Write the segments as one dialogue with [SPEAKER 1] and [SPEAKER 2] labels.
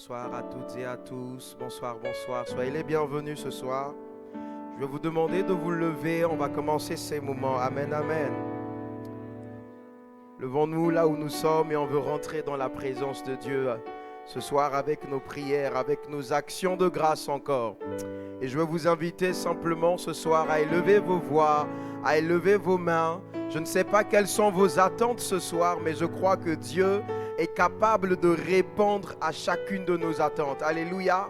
[SPEAKER 1] Bonsoir à toutes et à tous. Bonsoir, bonsoir. Soyez les bienvenus ce soir. Je vais vous demander de vous lever. On va commencer ces moments. Amen, amen. Levons-nous là où nous sommes et on veut rentrer dans la présence de Dieu ce soir avec nos prières, avec nos actions de grâce encore. Et je veux vous inviter simplement ce soir à élever vos voix, à élever vos mains. Je ne sais pas quelles sont vos attentes ce soir, mais je crois que Dieu est capable de répondre à chacune de nos attentes. Alléluia.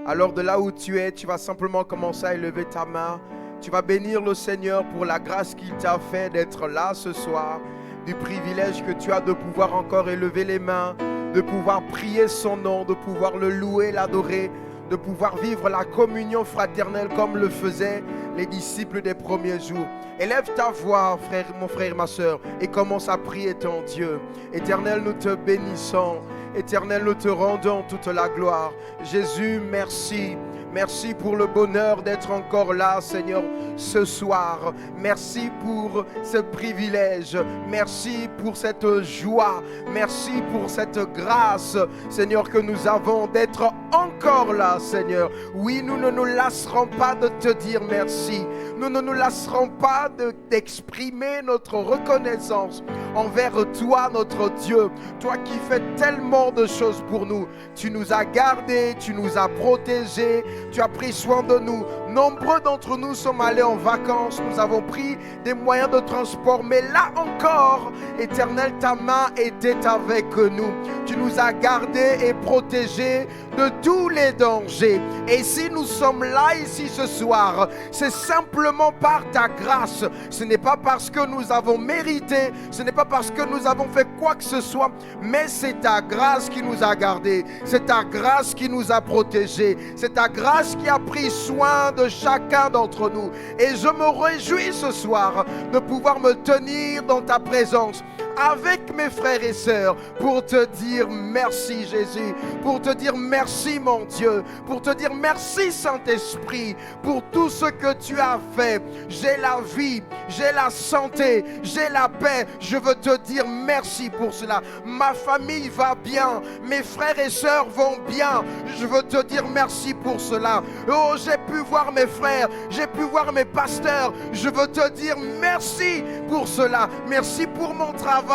[SPEAKER 1] Alors de là où tu es, tu vas simplement commencer à élever ta main. Tu vas bénir le Seigneur pour la grâce qu'il t'a fait d'être là ce soir, du privilège que tu as de pouvoir encore élever les mains, de pouvoir prier son nom, de pouvoir le louer, l'adorer, de pouvoir vivre la communion fraternelle comme le faisaient les disciples des premiers jours. Élève ta voix, frère, mon frère, ma soeur, et commence à prier ton Dieu. Éternel, nous te bénissons. Éternel, nous te rendons toute la gloire. Jésus, merci. Merci pour le bonheur d'être encore là, Seigneur, ce soir. Merci pour ce privilège. Merci pour cette joie. Merci pour cette grâce, Seigneur, que nous avons d'être encore là, Seigneur. Oui, nous ne nous lasserons pas de te dire merci. Nous ne nous lasserons pas d'exprimer notre reconnaissance envers toi, notre Dieu. Toi qui fais tellement de choses pour nous. Tu nous as gardés, tu nous as protégés, tu as pris soin de nous. Nombreux d'entre nous sommes allés en vacances, nous avons pris des moyens de transport, mais là encore, Éternel, ta main était avec nous. Tu nous as gardés et protégés de tous les dangers. Et si nous sommes là ici ce soir, c'est simplement par ta grâce. Ce n'est pas parce que nous avons mérité, ce n'est pas parce que nous avons fait quoi que ce soit, mais c'est ta grâce qui nous a gardés, c'est ta grâce qui nous a protégés, c'est ta grâce qui a pris soin de chacun d'entre nous. Et je me réjouis ce soir de pouvoir me tenir dans ta présence avec mes frères et sœurs pour te dire merci Jésus, pour te dire merci mon Dieu, pour te dire merci Saint-Esprit pour tout ce que tu as fait. J'ai la vie, j'ai la santé, j'ai la paix. Je veux te dire merci pour cela. Ma famille va bien, mes frères et sœurs vont bien. Je veux te dire merci pour cela. Oh, j'ai pu voir mes frères, j'ai pu voir mes pasteurs. Je veux te dire merci pour cela. Merci pour mon travail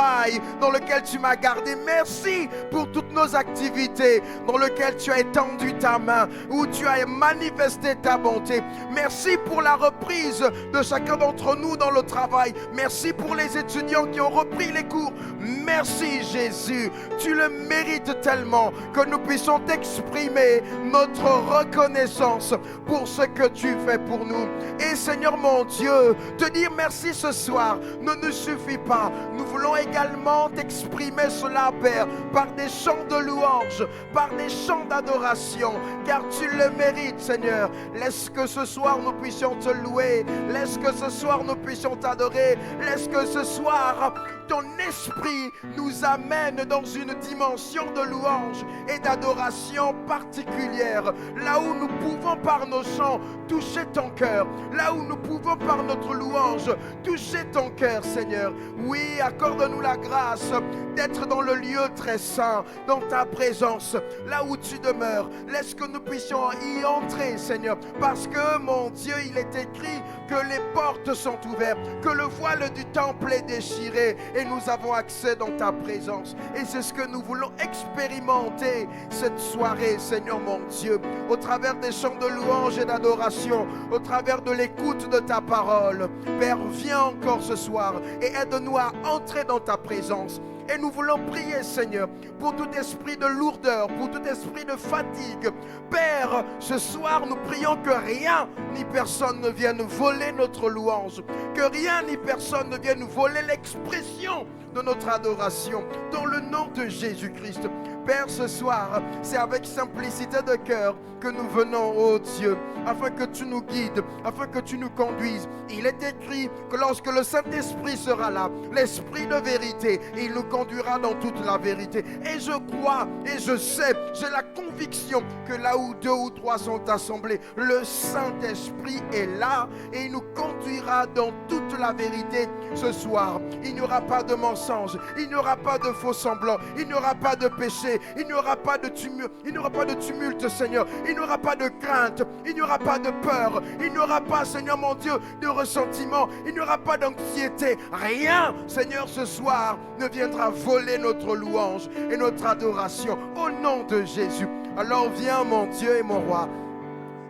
[SPEAKER 1] dans lequel tu m'as gardé. Merci pour toutes nos activités dans lesquelles tu as étendu ta main, où tu as manifesté ta bonté. Merci pour la reprise de chacun d'entre nous dans le travail. Merci pour les étudiants qui ont repris les cours. Merci Jésus, tu le mérites tellement que nous puissions t'exprimer notre reconnaissance pour ce que tu fais pour nous. Et Seigneur mon Dieu, te dire merci ce soir ne nous suffit pas. Nous voulons également t'exprimer cela, Père, par des chants de louange, par des chants d'adoration, car tu le mérites, Seigneur. Laisse que ce soir nous puissions te louer, laisse que ce soir nous puissions t'adorer, laisse que ce soir ton esprit nous amène dans une dimension de louange et d'adoration particulière, là où nous pouvons par nos chants toucher ton cœur, là où nous pouvons par notre louange toucher ton cœur, Seigneur. Oui, accorde-nous la grâce d'être dans le lieu très saint, dans ta présence, là où tu demeures. Laisse que nous puissions y entrer, Seigneur, parce que, mon Dieu, il est écrit que les portes sont ouvertes, que le voile du temple est déchiré et nous avons accès dans ta présence. Et c'est ce que nous voulons expérimenter cette soirée, Seigneur mon Dieu, au travers des chants de louange et d'adoration, au travers de l'écoute de ta parole. Père, viens encore ce soir et aide-nous à entrer dans ta présence. Et nous voulons prier, Seigneur, pour tout esprit de lourdeur, pour tout esprit de fatigue. Père, ce soir, nous prions que rien ni personne ne vienne voler notre louange, que rien ni personne ne vienne voler l'expression de notre adoration, dans le nom de Jésus-Christ. Père, ce soir, c'est avec simplicité de cœur que nous venons, ô Dieu, afin que tu nous guides, afin que tu nous conduises. Il est écrit que lorsque le Saint-Esprit sera là, l'Esprit de vérité, il nous conduira dans toute la vérité. Et je crois, et je sais, j'ai la conviction que là où 2 ou 3 sont assemblés, le Saint-Esprit est là et il nous conduira dans toute la vérité ce soir. Il n'y aura pas de mensonge, il n'y aura pas de faux semblants, il n'y aura pas de péché, paix, il n'y aura pas de tumulte, Seigneur. Il n'y aura pas de crainte, il n'y aura pas de peur, il n'y aura pas, Seigneur mon Dieu, de ressentiment, il n'y aura pas d'anxiété. Rien, Seigneur, ce soir ne viendra voler notre louange et notre adoration au nom de Jésus. Alors viens, mon Dieu et mon roi,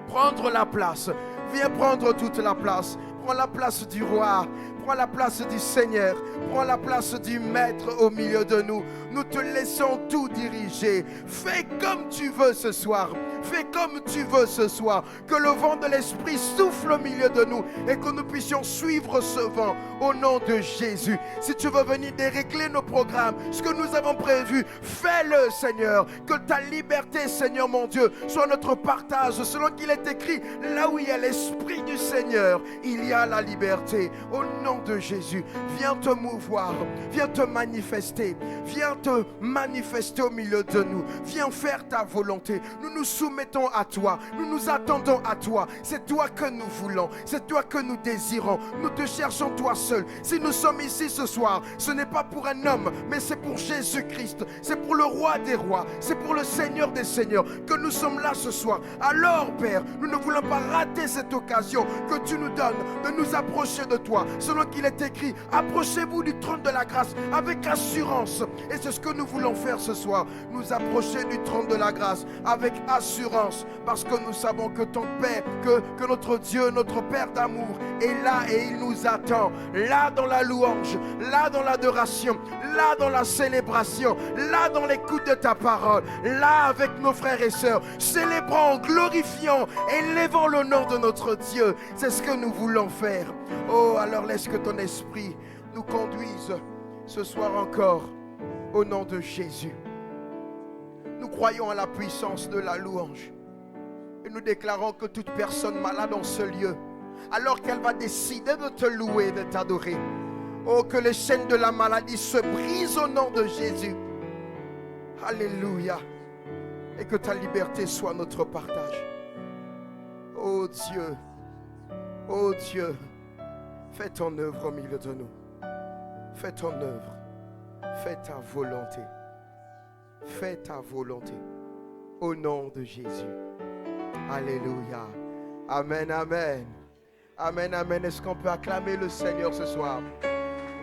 [SPEAKER 1] prendre la place. Viens prendre toute la place. Prends la place du roi. Prends la place du Seigneur. Prends la place du Maître au milieu de nous. Nous te laissons tout diriger. Fais comme tu veux ce soir. Fais comme tu veux ce soir. Que le vent de l'Esprit souffle au milieu de nous et que nous puissions suivre ce vent au nom de Jésus. Si tu veux venir dérégler nos programmes, ce que nous avons prévu, fais-le, Seigneur. Que ta liberté, Seigneur mon Dieu, soit notre partage. Selon qu'il est écrit, là où il y a l'Esprit du Seigneur, il y a la liberté. Au nom de Jésus, viens te mouvoir, viens te manifester, viens te manifester au milieu de nous. Viens faire ta volonté. Nous nous soumettons à toi, nous nous attendons à toi. C'est toi que nous voulons, c'est toi que nous désirons. Nous te cherchons toi seul. Si nous sommes ici ce soir, ce n'est pas pour un homme, mais c'est pour Jésus-Christ. C'est pour le roi des rois, c'est pour le Seigneur des seigneurs que nous sommes là ce soir. Alors, Père, nous ne voulons pas rater cette occasion que tu nous donnes de nous approcher de toi. Selon qu'il est écrit, approchez-vous du trône de la grâce avec assurance. Et c'est ce que nous voulons faire ce soir, nous approcher du trône de la grâce avec assurance, parce que nous savons que ton Père, que notre Dieu, notre Père d'amour est là et il nous attend, là dans la louange, là dans l'adoration, là dans la célébration, là dans l'écoute de ta parole, là avec nos frères et sœurs, célébrant, glorifiant, élevant le nom de notre Dieu. C'est ce que nous voulons faire. Oh, alors laisse que ton esprit nous conduise ce soir encore au nom de Jésus. Nous croyons à la puissance de la louange et nous déclarons que toute personne malade en ce lieu, alors qu'elle va décider de te louer, de t'adorer, oh, que les chaînes de la maladie se brisent au nom de Jésus. Alléluia. Et que ta liberté soit notre partage. Oh Dieu, fais ton œuvre au milieu de nous. Fais ton œuvre. Fais ta volonté. Fais ta volonté. Au nom de Jésus. Alléluia. Amen, amen. Amen, amen. Est-ce qu'on peut acclamer le Seigneur ce soir?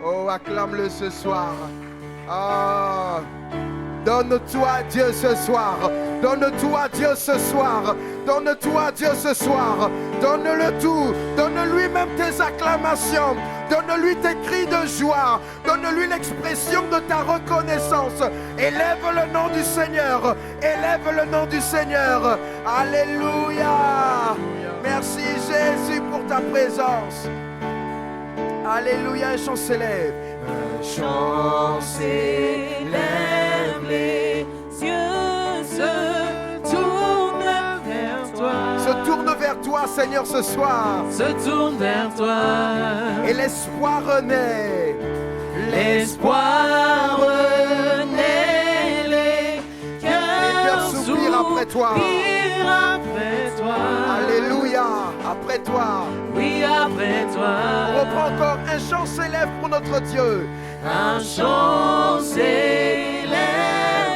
[SPEAKER 1] Oh, acclame-le ce soir. Ah, donne-toi à Dieu ce soir. Donne-toi à Dieu ce soir. Donne-toi à Dieu ce soir. Donne-le tout. Donne-lui même tes acclamations. Donne-lui tes cris de joie. Donne-lui l'expression de ta reconnaissance. Élève le nom du Seigneur. Élève le nom du Seigneur. Alléluia. Merci Jésus pour ta présence. Alléluia. Un chant s'élève.
[SPEAKER 2] Un chant s'élève. Les yeux se tournent vers toi.
[SPEAKER 1] Se tourne vers toi, Seigneur, ce soir.
[SPEAKER 2] Se tourne vers toi.
[SPEAKER 1] Et l'espoir renaît.
[SPEAKER 2] L'espoir renaît. Les cœurs
[SPEAKER 1] soupirent après toi.
[SPEAKER 2] Après toi.
[SPEAKER 1] Alléluia. Après toi.
[SPEAKER 2] Oui, après toi.
[SPEAKER 1] On reprend encore. Un chant s'élève pour notre Dieu.
[SPEAKER 2] Un chant s'élève.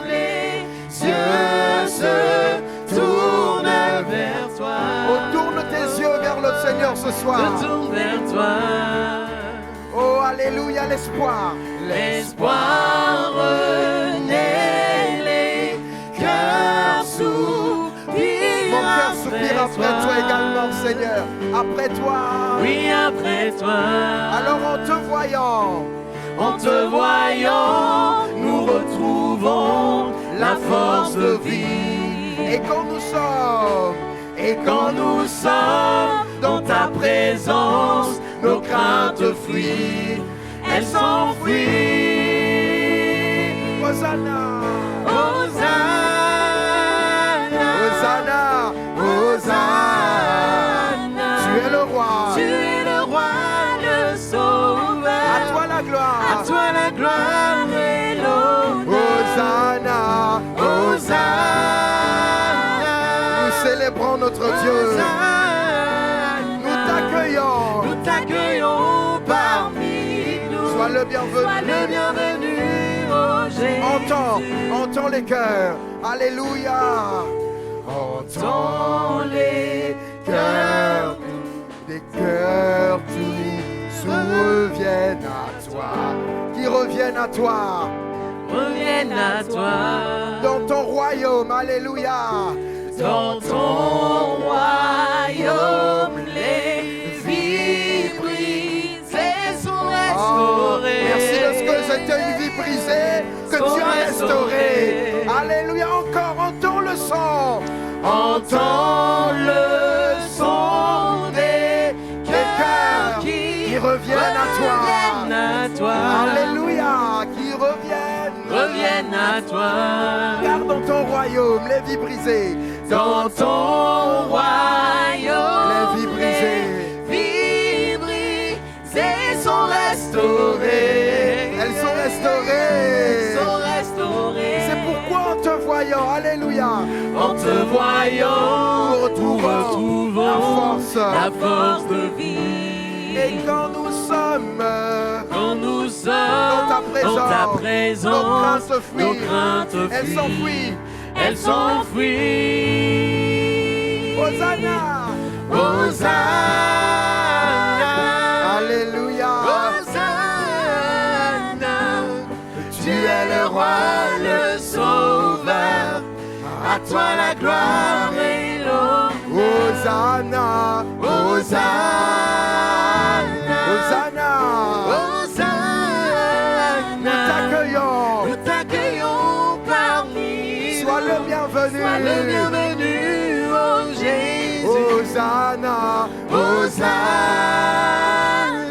[SPEAKER 2] Les yeux se tournent vers toi.
[SPEAKER 1] Oh, tourne tes yeux vers le Seigneur ce soir.
[SPEAKER 2] Se tourne vers toi.
[SPEAKER 1] Oh, alléluia, l'espoir.
[SPEAKER 2] L'espoir renaît. Les cœurs soupirent.
[SPEAKER 1] Mon cœur soupire après toi également, Seigneur. Après toi.
[SPEAKER 2] Oui, après toi.
[SPEAKER 1] Alors
[SPEAKER 2] en te voyant, nous retrouvons la force de vie.
[SPEAKER 1] Et
[SPEAKER 2] quand nous sommes dans ta présence, nos craintes fuient, elles s'enfuient.
[SPEAKER 1] Hosanna,
[SPEAKER 2] Hosanna,
[SPEAKER 1] Hosanna, Hosanna. Tu es le roi.
[SPEAKER 2] Tu es le roi, le sauveur.
[SPEAKER 1] À toi la gloire.
[SPEAKER 2] À toi la gloire et l'honneur.
[SPEAKER 1] Hosanna,
[SPEAKER 2] Hosanna.
[SPEAKER 1] Nous célébrons notre Dieu.
[SPEAKER 2] Hosanna. Nous t'accueillons parmi nous.
[SPEAKER 1] Sois le bienvenu.
[SPEAKER 2] Sois le bienvenu, oh Jésus.
[SPEAKER 1] Entends les cœurs. Alléluia. Entends les cœurs, des cœurs qui reviennent à toi, qui reviennent à toi.
[SPEAKER 2] Reviennent à toi.
[SPEAKER 1] Dans ton royaume, alléluia.
[SPEAKER 2] Dans ton royaume, les vies brisées sont restaurées.
[SPEAKER 1] Merci de ce que c'était une vie brisée, que tu as restaurée. Alléluia, encore, entends le son.
[SPEAKER 2] Entends le son des cœurs
[SPEAKER 1] qui reviennent à toi. Alléluia, qui
[SPEAKER 2] reviennent à toi.
[SPEAKER 1] Car dans ton royaume, les vies brisées.
[SPEAKER 2] Dans ton royaume,
[SPEAKER 1] les vies
[SPEAKER 2] brisées sont restaurées.
[SPEAKER 1] Elles sont restaurées. C'est pourquoi en te voyant, alléluia,
[SPEAKER 2] en te voyant,
[SPEAKER 1] nous retrouvons
[SPEAKER 2] la force de vie.
[SPEAKER 1] Et quand nous sommes
[SPEAKER 2] dans ta présence,
[SPEAKER 1] nos craintes fuient. Elles s'enfuient. Hosanna.
[SPEAKER 2] Hosanna.
[SPEAKER 1] Alléluia.
[SPEAKER 2] Hosanna. Tu es le roi, le sauveur. À toi la gloire et l'honneur.
[SPEAKER 1] Hosanna.
[SPEAKER 2] Hosanna.
[SPEAKER 1] Hosanna.
[SPEAKER 2] Hosanna. Nous t'accueillons parmi.
[SPEAKER 1] Sois le bienvenu.
[SPEAKER 2] Sois le bienvenu, oh Jésus.
[SPEAKER 1] Hosanna.
[SPEAKER 2] Hosanna.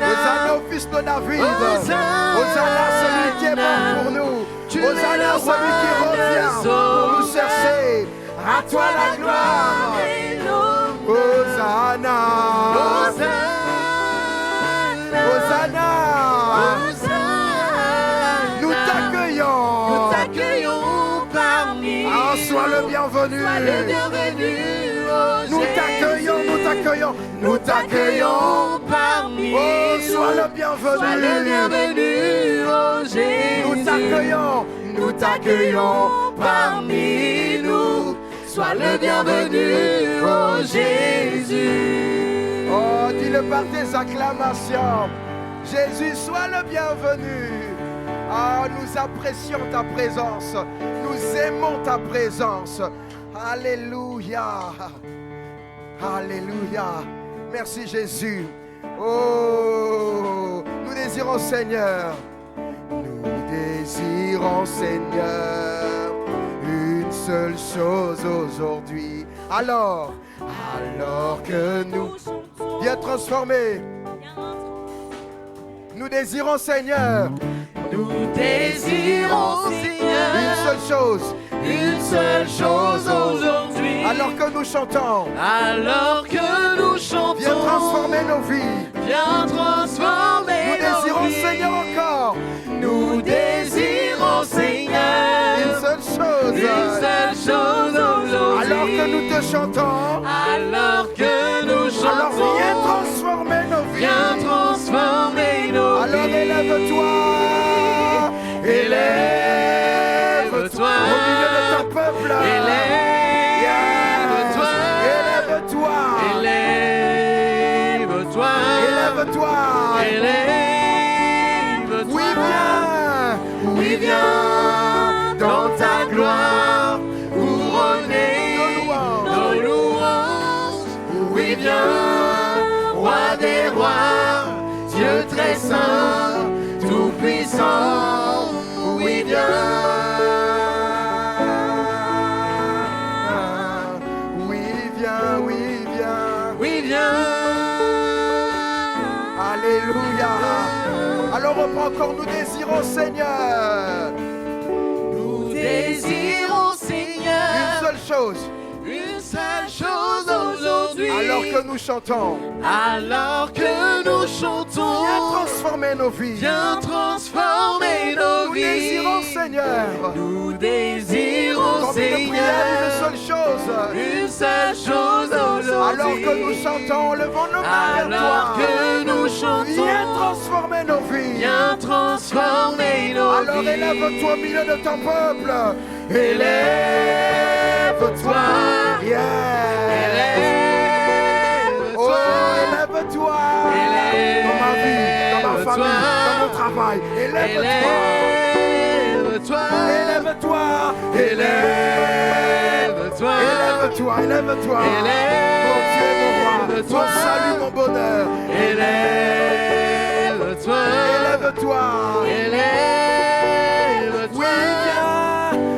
[SPEAKER 1] Hosanna au fils de David. Hosanna celui qui est mort pour nous. Hosanna celui qui revient pour nous chercher. À toi la gloire. Hosanna. Hosanna. Nous t'accueillons parmi. Ah, sois le bienvenu.
[SPEAKER 2] Oh,
[SPEAKER 1] Nous t'accueillons
[SPEAKER 2] parmi.
[SPEAKER 1] Oh, sois le bienvenu.
[SPEAKER 2] Oh Jésus.
[SPEAKER 1] Nous t'accueillons
[SPEAKER 2] parmi nous. Sois le bienvenu, oh Jésus.
[SPEAKER 1] Oh, dis-le par tes acclamations. Jésus, sois le bienvenu. Ah, nous apprécions ta présence. Nous aimons ta présence. Alléluia. Alléluia. Merci Jésus. Oh, nous désirons Seigneur. Nous désirons Seigneur une seule chose aujourd'hui. Alors que nous viens transformer. Nous désirons Seigneur.
[SPEAKER 2] Nous désirons Seigneur
[SPEAKER 1] une seule chose
[SPEAKER 2] aujourd'hui.
[SPEAKER 1] Alors que nous chantons. Viens transformer nos vies. Nous désirons Seigneur encore.
[SPEAKER 2] Nous désirons Seigneur
[SPEAKER 1] une seule chose
[SPEAKER 2] aujourd'hui.
[SPEAKER 1] Alors que nous te chantons.
[SPEAKER 2] Alors
[SPEAKER 1] viens transformer nos vies. Alors élève-toi.
[SPEAKER 2] Élève-toi.
[SPEAKER 1] Au milieu de ton peuple.
[SPEAKER 2] Élève-toi.
[SPEAKER 1] Élève-toi. Oui, viens
[SPEAKER 2] dans ta gloire, couronner nos louanges. Oui, viens, roi des rois, Dieu très saint, tout puissant. Oui, viens.
[SPEAKER 1] Alléluia. Alors reprends encore, nous désirons Seigneur.
[SPEAKER 2] Nous désirons Seigneur
[SPEAKER 1] une seule chose
[SPEAKER 2] aujourd'hui.
[SPEAKER 1] Alors que nous chantons.
[SPEAKER 2] Viens
[SPEAKER 1] transformer nos vies. Nous désirons Seigneur.
[SPEAKER 2] Nous désirons Seigneur
[SPEAKER 1] une seule chose aujourd'hui. Alors que nous chantons, levons nos mains vers toi. Viens transformer transformer nos vies.
[SPEAKER 2] Viens transformer nos vies.
[SPEAKER 1] Alors élève-toi au milieu de ton peuple.
[SPEAKER 2] Élève-toi.
[SPEAKER 1] Oh, élève-toi. Dans ma vie, dans ma famille, dans mon travail. Élève-toi. Élève-toi.
[SPEAKER 2] Élève-toi.
[SPEAKER 1] Élève-toi. Élève-toi. Mon Dieu, mon roi. Mon salut, mon bonheur.
[SPEAKER 2] Élève-toi.
[SPEAKER 1] Élève-toi.
[SPEAKER 2] Élève-toi.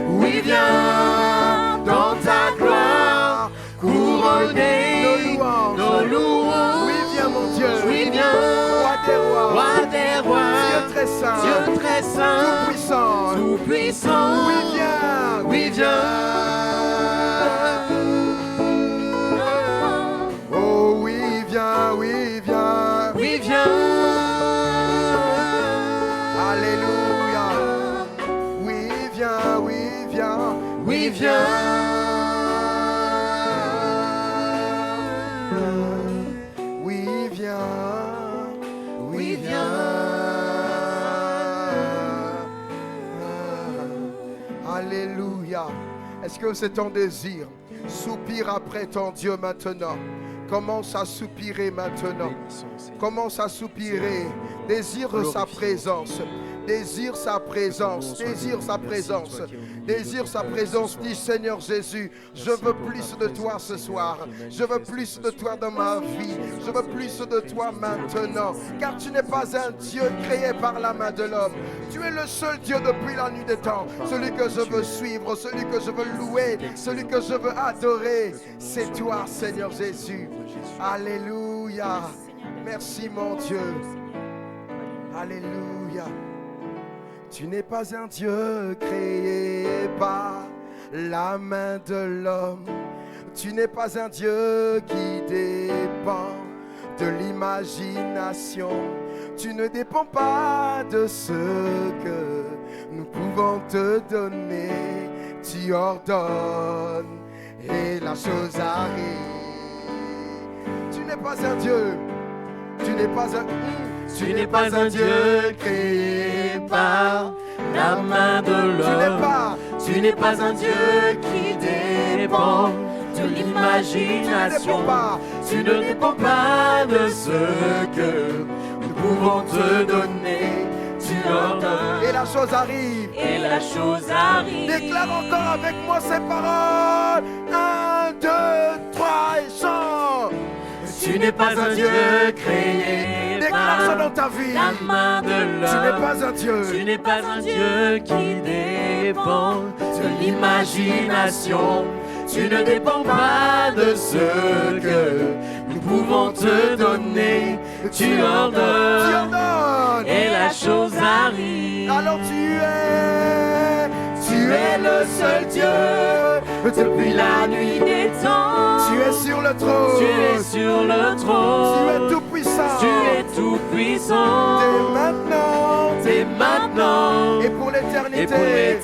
[SPEAKER 1] Oui,
[SPEAKER 2] viens dans ta gloire, couronner nos louanges.
[SPEAKER 1] Oui, viens, mon Dieu.
[SPEAKER 2] Oui, viens,
[SPEAKER 1] Roi des rois. Dieu très saint. Tout puissant. Oui, viens. Oh, oui, viens. Alléluia. Oui, viens. Alléluia. Est-ce que c'est ton désir? Soupire après ton Dieu maintenant. Commence à soupirer maintenant. Commence à soupirer. Désire sa présence. Désire sa présence. Désire sa présence. Dis Seigneur Jésus, je veux plus de toi ce soir. Je veux plus de toi dans ma vie. Je veux plus de toi maintenant. Car tu n'es pas un Dieu créé par la main de l'homme. Tu es le seul Dieu depuis la nuit des temps. Celui que je veux suivre, celui que je veux louer, celui que je veux adorer. C'est toi, Seigneur Jésus. Alléluia. Merci mon Dieu. Alléluia. Tu n'es pas un Dieu créé par la main de l'homme. Tu n'es pas un Dieu qui dépend de l'imagination. Tu ne dépends pas de ce que nous pouvons te donner. Tu ordonnes et la chose arrive. Tu n'es pas un Dieu. Tu n'es pas un Dieu créé par la main de l'homme.
[SPEAKER 2] Tu n'es pas un Dieu qui dépend de l'imagination. Tu ne dépends pas de ce que nous pouvons te donner. Tu ordonnes
[SPEAKER 1] et la chose arrive.
[SPEAKER 2] Déclare
[SPEAKER 1] encore avec moi ces paroles. 1, 2, 3 et chante.
[SPEAKER 2] Tu n'es pas un Dieu créé
[SPEAKER 1] Déclare ça dans ta vie.
[SPEAKER 2] La main de l'homme.
[SPEAKER 1] Tu n'es pas un Dieu.
[SPEAKER 2] Tu n'es pas un Dieu qui dépend de l'imagination. Tu ne dépends pas de ce que nous pouvons te donner. Tu ordonnes et la chose arrive.
[SPEAKER 1] Alors tu
[SPEAKER 2] es le seul Dieu depuis la nuit des temps.
[SPEAKER 1] Tu es sur le trône.
[SPEAKER 2] Tu es sur le trône.
[SPEAKER 1] Tu es tout puissant.
[SPEAKER 2] Tu es tout puissant.
[SPEAKER 1] Dès maintenant. Et pour l'éternité.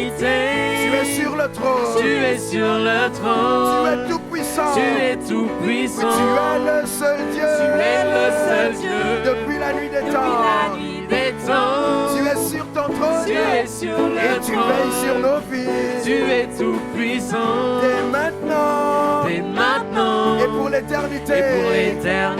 [SPEAKER 1] Tu es sur le trône.
[SPEAKER 2] Tu es sur le trône.
[SPEAKER 1] Tu es tout puissant.
[SPEAKER 2] Tu es tout puissant.
[SPEAKER 1] Oui, tu es le seul Dieu.
[SPEAKER 2] Tu es le seul Dieu.
[SPEAKER 1] Depuis la nuit des temps. Tu es sur ton trône.
[SPEAKER 2] Tu es sur le trône.
[SPEAKER 1] Et tu veilles sur nos vies.
[SPEAKER 2] Tu es tout puissant.
[SPEAKER 1] Dès maintenant. Et pour l'éternité.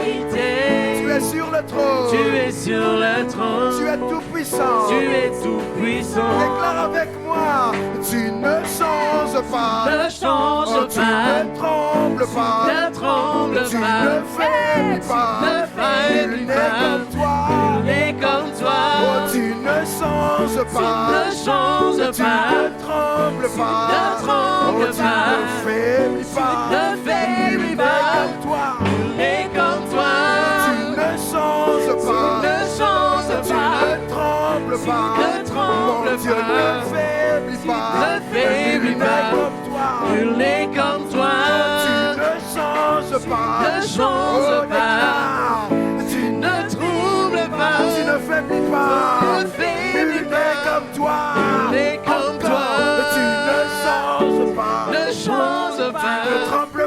[SPEAKER 1] Tu es sur le trône.
[SPEAKER 2] Tu es sur le trône.
[SPEAKER 1] Tu es tout puissant.
[SPEAKER 2] Tu es tout puissant.
[SPEAKER 1] Déclare avec moi. Tu ne changes pas.
[SPEAKER 2] Ne change pas.
[SPEAKER 1] Tu ne trembles pas.
[SPEAKER 2] Ne tremble
[SPEAKER 1] tu
[SPEAKER 2] pas.
[SPEAKER 1] ne faiblis pas.
[SPEAKER 2] Nul
[SPEAKER 1] n'est comme toi.
[SPEAKER 2] Nul comme toi.
[SPEAKER 1] Oh, tu ne changes pas.
[SPEAKER 2] Tu ne changes
[SPEAKER 1] tu
[SPEAKER 2] pas.
[SPEAKER 1] Ne trembles pas.
[SPEAKER 2] Ne tremble
[SPEAKER 1] oh, tu
[SPEAKER 2] pas.
[SPEAKER 1] Ne faiblis pas.
[SPEAKER 2] Ne faiblis pas.
[SPEAKER 1] Comme toi.
[SPEAKER 2] Nul comme toi.
[SPEAKER 1] Tu ne changes pas.
[SPEAKER 2] Ne change
[SPEAKER 1] tu
[SPEAKER 2] pas.
[SPEAKER 1] Ne trembles pas.
[SPEAKER 2] Ne tremble
[SPEAKER 1] Mon Dieu,
[SPEAKER 2] pas.
[SPEAKER 1] ne faiblis pas.
[SPEAKER 2] Ne faiblis
[SPEAKER 1] Nul
[SPEAKER 2] pas.
[SPEAKER 1] n'est comme toi.
[SPEAKER 2] Nul n'est comme toi.
[SPEAKER 1] Tu ne changes pas.
[SPEAKER 2] Ne change
[SPEAKER 1] oh,
[SPEAKER 2] pas.
[SPEAKER 1] Tu
[SPEAKER 2] Ne troubles pas.
[SPEAKER 1] Tu ne faiblis pas.
[SPEAKER 2] Ne faiblis
[SPEAKER 1] Nul n'est comme toi.
[SPEAKER 2] Nul n'est comme toi.
[SPEAKER 1] Tu ne changes pas.
[SPEAKER 2] Ne change pas.
[SPEAKER 1] Ne tremble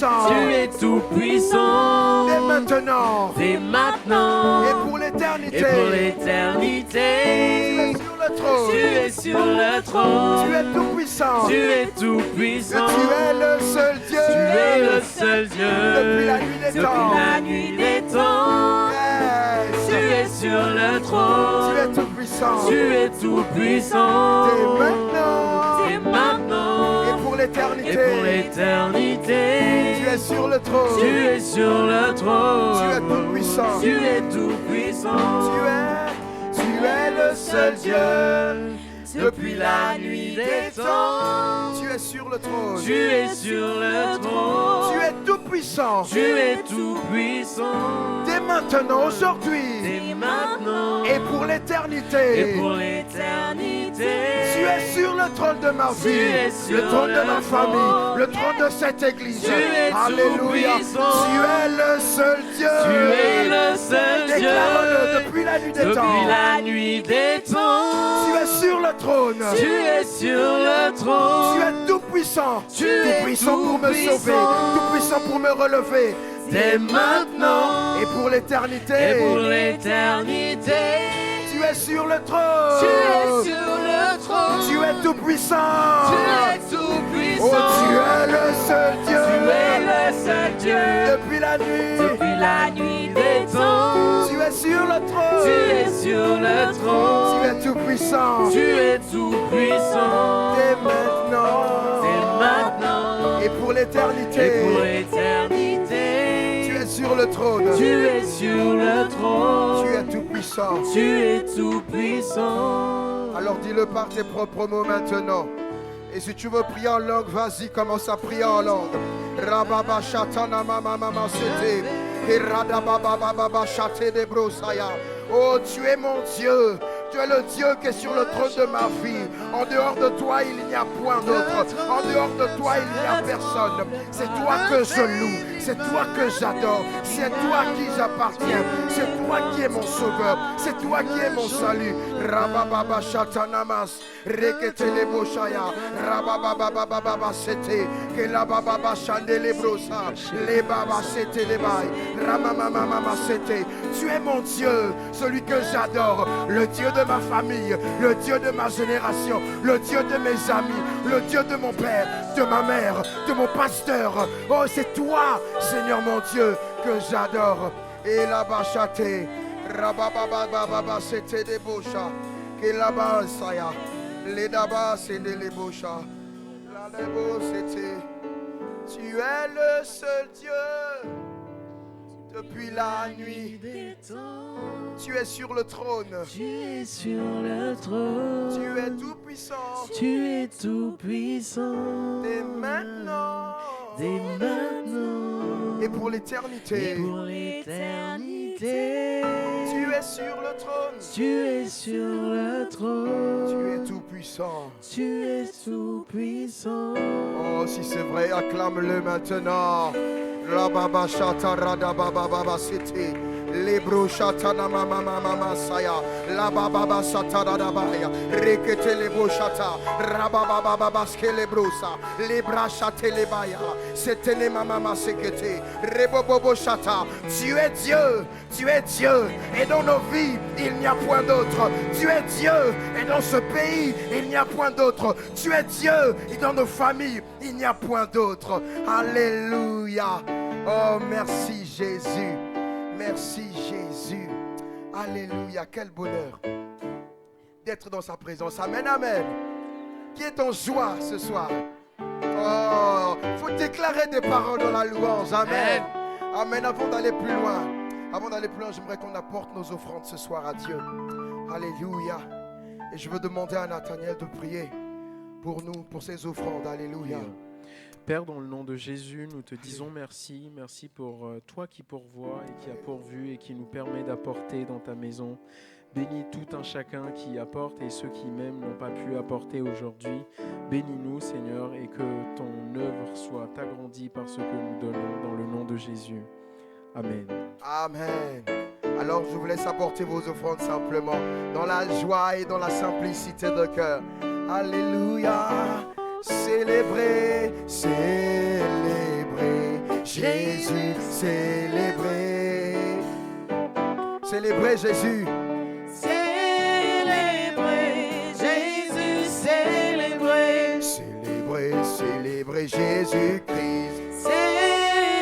[SPEAKER 1] puissant.
[SPEAKER 2] Tu es tout puissant.
[SPEAKER 1] Dès maintenant.
[SPEAKER 2] Dès maintenant.
[SPEAKER 1] Et pour l'éternité.
[SPEAKER 2] Et pour l'éternité.
[SPEAKER 1] Tu es sur le trône.
[SPEAKER 2] Tu es sur le trône.
[SPEAKER 1] Tu es tout puissant.
[SPEAKER 2] Tu es tout puissant.
[SPEAKER 1] Tu es le seul Dieu.
[SPEAKER 2] Tu es le seul Dieu.
[SPEAKER 1] Depuis la nuit des temps.
[SPEAKER 2] Depuis la nuit des temps.
[SPEAKER 1] Yes.
[SPEAKER 2] Tu es sur le trône.
[SPEAKER 1] Tu es tout puissant.
[SPEAKER 2] Tu es tout puissant.
[SPEAKER 1] Dès maintenant.
[SPEAKER 2] Dès maintenant.
[SPEAKER 1] Et pour l'éternité.
[SPEAKER 2] Et pour l'éternité.
[SPEAKER 1] Tu es sur le trône.
[SPEAKER 2] Tu es sur le trône.
[SPEAKER 1] Tu es tout puissant.
[SPEAKER 2] Tu es tout puissant.
[SPEAKER 1] Tu es le seul Dieu.
[SPEAKER 2] Depuis la nuit des temps.
[SPEAKER 1] Tu es sur le trône.
[SPEAKER 2] Tu es sur le trône.
[SPEAKER 1] Tu es tout puissant.
[SPEAKER 2] Tu es tout puissant.
[SPEAKER 1] Dès maintenant, aujourd'hui.
[SPEAKER 2] Dès maintenant.
[SPEAKER 1] Et pour l'éternité.
[SPEAKER 2] Et pour l'éternité.
[SPEAKER 1] Tu es sur le trône de ma
[SPEAKER 2] Tu
[SPEAKER 1] vie,
[SPEAKER 2] es sur
[SPEAKER 1] le trône de
[SPEAKER 2] le
[SPEAKER 1] ma
[SPEAKER 2] trône.
[SPEAKER 1] famille, le trône de cette église.
[SPEAKER 2] Tu es
[SPEAKER 1] Alléluia.
[SPEAKER 2] tout-puissant.
[SPEAKER 1] Tu es le seul Dieu.
[SPEAKER 2] Tu es le seul Dieu.
[SPEAKER 1] Déclare-le depuis la nuit des temps.
[SPEAKER 2] Depuis la nuit des temps.
[SPEAKER 1] Tu es sur le trône.
[SPEAKER 2] Tu es sur le trône.
[SPEAKER 1] Tu es tout puissant.
[SPEAKER 2] Tu es
[SPEAKER 1] tout puissant pour me
[SPEAKER 2] tout-puissant.
[SPEAKER 1] sauver, tout puissant pour me relever.
[SPEAKER 2] Dès maintenant.
[SPEAKER 1] Et pour l'éternité.
[SPEAKER 2] Et pour l'éternité.
[SPEAKER 1] Tu es sur le trône.
[SPEAKER 2] Tu es sur le trône.
[SPEAKER 1] Tu es tout puissant.
[SPEAKER 2] Tu es tout puissant.
[SPEAKER 1] Oh, tu es le seul Dieu.
[SPEAKER 2] Tu es le seul Dieu.
[SPEAKER 1] Depuis la nuit.
[SPEAKER 2] Depuis la nuit des temps.
[SPEAKER 1] Tu es sur le trône.
[SPEAKER 2] Tu es sur le trône.
[SPEAKER 1] Tu es tout puissant.
[SPEAKER 2] Tu es tout puissant.
[SPEAKER 1] Dès maintenant.
[SPEAKER 2] Dès maintenant.
[SPEAKER 1] Et pour l'éternité.
[SPEAKER 2] Et pour l'éternité.
[SPEAKER 1] Tu es sur le trône.
[SPEAKER 2] Tu es sur le trône.
[SPEAKER 1] Tu es tout puissant.
[SPEAKER 2] Tu es tout puissant.
[SPEAKER 1] Alors dis-le par tes propres mots maintenant. Et si tu veux prier en langue, vas-y, commence à prier en langue. Rababa shatana mama mama sete. Et radababa baba shate de brosaya. Oh, tu es mon Dieu. Tu es le Dieu qui est sur le trône de ma vie. En dehors de toi, il n'y a point d'autre. En dehors de toi, il n'y a personne. C'est toi que je loue. C'est toi que j'adore. C'est toi qui j'appartiens. C'est toi qui es mon sauveur. C'est toi qui es mon salut. Rabababa shatanamas. Reketele boshaya. Rabababa sete. Kelababa chandele brosa. Les baba sete les bails. Ramamama sete. Tu es mon Dieu, celui que j'adore. Le Dieu de ma famille, le Dieu de ma génération, le Dieu de mes amis, le Dieu de mon père, de ma mère, de mon pasteur. Oh, c'est toi, Seigneur mon Dieu, que j'adore. Et là-bas, châté, rabababa, c'était des bochas. Et là-bas, ça y a, les d'abas, c'est des bochas. Là-bas, c'était. Tu es le seul Dieu. Depuis la nuit
[SPEAKER 2] des temps.
[SPEAKER 1] Tu es sur le trône.
[SPEAKER 2] Tu es sur le trône.
[SPEAKER 1] Tu es tout puissant.
[SPEAKER 2] Tu es tout puissant.
[SPEAKER 1] Dès maintenant.
[SPEAKER 2] Dès maintenant.
[SPEAKER 1] Et pour l'éternité.
[SPEAKER 2] Et pour l'éternité.
[SPEAKER 1] Tu es sur le trône.
[SPEAKER 2] Tu es sur le trône.
[SPEAKER 1] Tu es tout puissant.
[SPEAKER 2] Tu es tout puissant.
[SPEAKER 1] Oh, si c'est vrai, acclame-le maintenant. La baba chata rada baba baba city. Lebro shatana mama mama saya. La baba sata rada baya. Rekete lebo shata. Rababa baba skele brosa. Lebra chate lebaya. C'était les mama sekete. Rebobobo shata. Tu es Dieu. Tu es Dieu. Et dans nos vies, il n'y a point d'autre. Tu es Dieu. Et dans ce pays, il n'y a point d'autre. Tu es Dieu. Et dans nos familles, il n'y a point d'autre. Alléluia. Oh, merci Jésus. Merci Jésus. Alléluia. Quel bonheur d'être dans sa présence. Amen, amen. Qui est en joie ce soir? Oh, il faut déclarer des paroles dans la louange. Amen. Amen. Avant d'aller plus loin, j'aimerais qu'on apporte nos offrandes ce soir à Dieu. Alléluia. Et je veux demander à Nathaniel de prier pour nous, pour ces offrandes. Alléluia.
[SPEAKER 3] Père, dans le nom de Jésus, nous te disons merci. Merci pour toi qui pourvois et qui a pourvu et qui nous permet d'apporter dans ta maison. Bénis tout un chacun qui apporte et ceux qui même n'ont pas pu apporter aujourd'hui. Bénis-nous, Seigneur, et que ton œuvre soit agrandie par ce que nous donnons dans le nom de Jésus. Amen.
[SPEAKER 1] Amen. Alors je vous laisse apporter vos offrandes simplement dans la joie et dans la simplicité de cœur. Alléluia. Célébrez, célébrez Jésus, célébrez. Célébrez Jésus.
[SPEAKER 2] Célébrez Jésus, célébrez.
[SPEAKER 1] Célébrez, célébrez Jésus-Christ.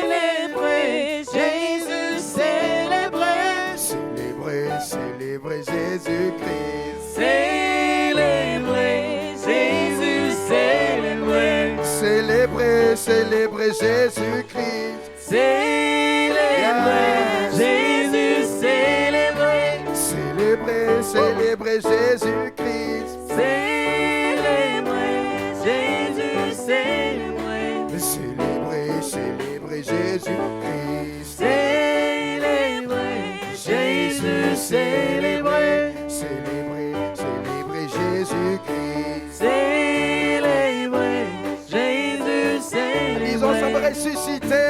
[SPEAKER 2] Célébrez Jésus, célébrez.
[SPEAKER 1] Célébrez, célébrez Jésus-Christ.
[SPEAKER 2] Célébrez Jésus, célébrez.
[SPEAKER 1] Célébrez, célébrez Jésus-Christ.
[SPEAKER 2] Célébrez Jésus, célébrez.
[SPEAKER 1] Célébrez, célébrez Jésus-Christ.
[SPEAKER 2] Célébrez Jésus, célébrez.
[SPEAKER 1] Célébrez, célébrez Jésus-Christ.
[SPEAKER 2] Célébrez Jésus, célébrez.
[SPEAKER 1] Célébrez, célébrez Jésus-Christ.
[SPEAKER 2] Célébrez Jésus, célébrez.
[SPEAKER 1] Ils ont ensemble ressuscité.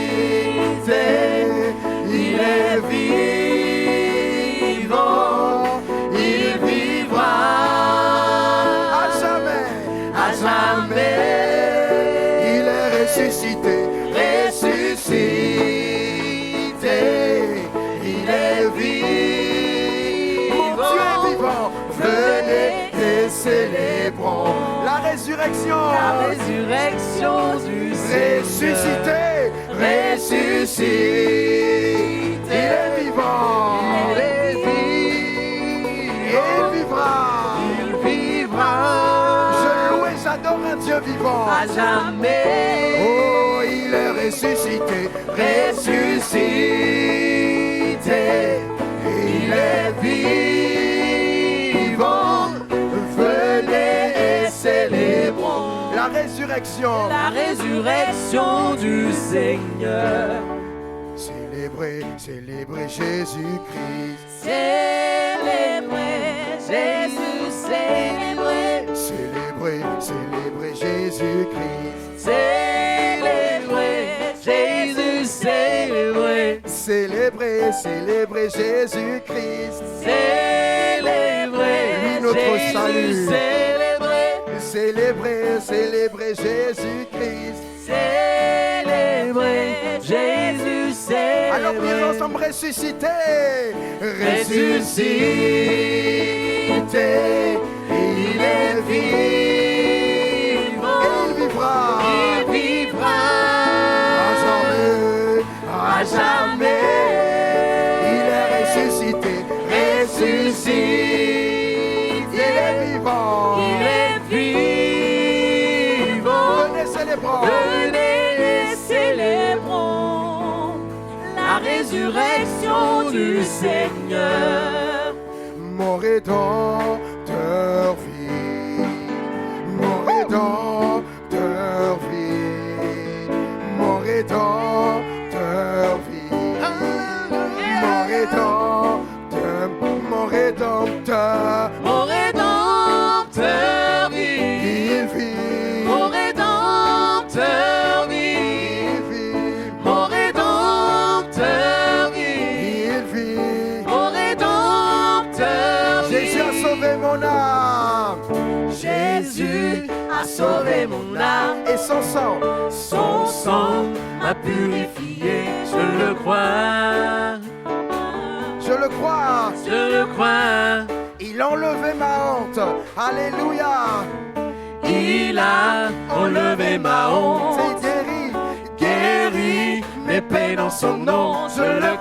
[SPEAKER 2] Ressuscité, il est vivant, il vivra
[SPEAKER 1] À jamais.
[SPEAKER 2] à jamais.
[SPEAKER 1] Il est ressuscité.
[SPEAKER 2] Ressuscité, il est
[SPEAKER 1] Mon Dieu est
[SPEAKER 2] vivant.
[SPEAKER 1] vivant. Venez et célébrons la résurrection.
[SPEAKER 2] La résurrection du Seigneur.
[SPEAKER 1] Ressuscité.
[SPEAKER 2] Ressuscité,
[SPEAKER 1] Il est vivant.
[SPEAKER 2] il est
[SPEAKER 1] Et
[SPEAKER 2] vivant.
[SPEAKER 1] il vivra.
[SPEAKER 2] Il vivra
[SPEAKER 1] Je loue et j'adore un Dieu vivant.
[SPEAKER 2] à jamais.
[SPEAKER 1] Oh, il est ressuscité.
[SPEAKER 2] Ressuscité, il est vivant. Venez et célébrons
[SPEAKER 1] La résurrection.
[SPEAKER 2] la résurrection du Seigneur.
[SPEAKER 1] Célébrez, célébrez Jésus-Christ.
[SPEAKER 2] Célébrez Jésus, célébrez.
[SPEAKER 1] Célébrez, célébrez Jésus-Christ.
[SPEAKER 2] Célébrez Jésus, célébrez.
[SPEAKER 1] Célébrez, célébrez Jésus-Christ.
[SPEAKER 2] Célébrez
[SPEAKER 1] Lui, notre
[SPEAKER 2] Jésus,
[SPEAKER 1] salut.
[SPEAKER 2] célébrez.
[SPEAKER 1] Célébrez, célébrez Jésus-Christ.
[SPEAKER 2] Célébrez Jésus, célébrez.
[SPEAKER 1] Alors prions ensemble, ressuscité.
[SPEAKER 2] Ressuscité, il est vivant.
[SPEAKER 1] Et il vivra.
[SPEAKER 2] Il vivra
[SPEAKER 1] À jamais.
[SPEAKER 2] à jamais.
[SPEAKER 1] Il est ressuscité.
[SPEAKER 2] Ressuscité,
[SPEAKER 1] Il est vivant.
[SPEAKER 2] il est vivant.
[SPEAKER 1] Venez célébrons.
[SPEAKER 2] Venez et célébrons la résurrection du Seigneur.
[SPEAKER 1] Mon rédempteur vit. Mon rédempteur vit. Mon rédempteur vit. Mon rédempteur. Mon rédempteur.
[SPEAKER 2] Mon rédempteur vit.
[SPEAKER 1] Il vit.
[SPEAKER 2] Mon rédempteur vit.
[SPEAKER 1] Il vit.
[SPEAKER 2] Mon rédempteur vit.
[SPEAKER 1] Il vit.
[SPEAKER 2] Mon rédempteur vit.
[SPEAKER 1] Jésus a sauvé mon âme.
[SPEAKER 2] Jésus a sauvé mon âme.
[SPEAKER 1] Et son sang.
[SPEAKER 2] Son sang m'a purifié. Je le crois.
[SPEAKER 1] Je le crois.
[SPEAKER 2] Je le crois.
[SPEAKER 1] Il a enlevé ma honte. Alléluia.
[SPEAKER 2] Il a enlevé ma honte.
[SPEAKER 1] C'est guéri.
[SPEAKER 2] Guéri mes peines en son nom. Je le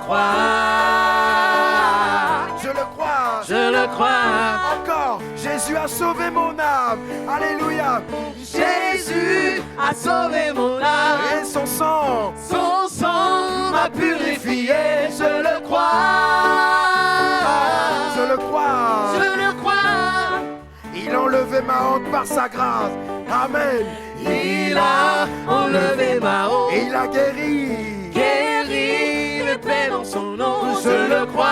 [SPEAKER 2] crois.
[SPEAKER 1] Je le crois.
[SPEAKER 2] Je le crois.
[SPEAKER 1] Encore. Jésus a sauvé mon âme. Alléluia.
[SPEAKER 2] Jésus a sauvé mon âme.
[SPEAKER 1] Et son sang.
[SPEAKER 2] Son sang m'a purifié. Je le crois.
[SPEAKER 1] Je le crois.
[SPEAKER 2] Je le crois.
[SPEAKER 1] Il a enlevé ma honte par sa grâce. Amen.
[SPEAKER 2] Il a enlevé ma honte.
[SPEAKER 1] Et il a guéri.
[SPEAKER 2] Guéri mes peines en son nom. Je le crois.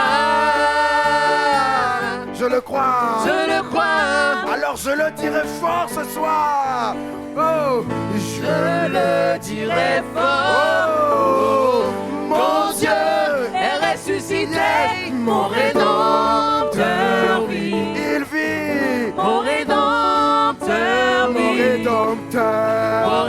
[SPEAKER 1] Je le crois.
[SPEAKER 2] Je le crois.
[SPEAKER 1] Alors je le dirai fort ce soir. Oh,
[SPEAKER 2] Je le dirai fort.
[SPEAKER 1] Oh,
[SPEAKER 2] Mon Dieu est ressuscité. Mon rédempteur vit.
[SPEAKER 1] il vit.
[SPEAKER 2] Mon rédempteur
[SPEAKER 1] Mon
[SPEAKER 2] vit.
[SPEAKER 1] rédempteur.
[SPEAKER 2] Mon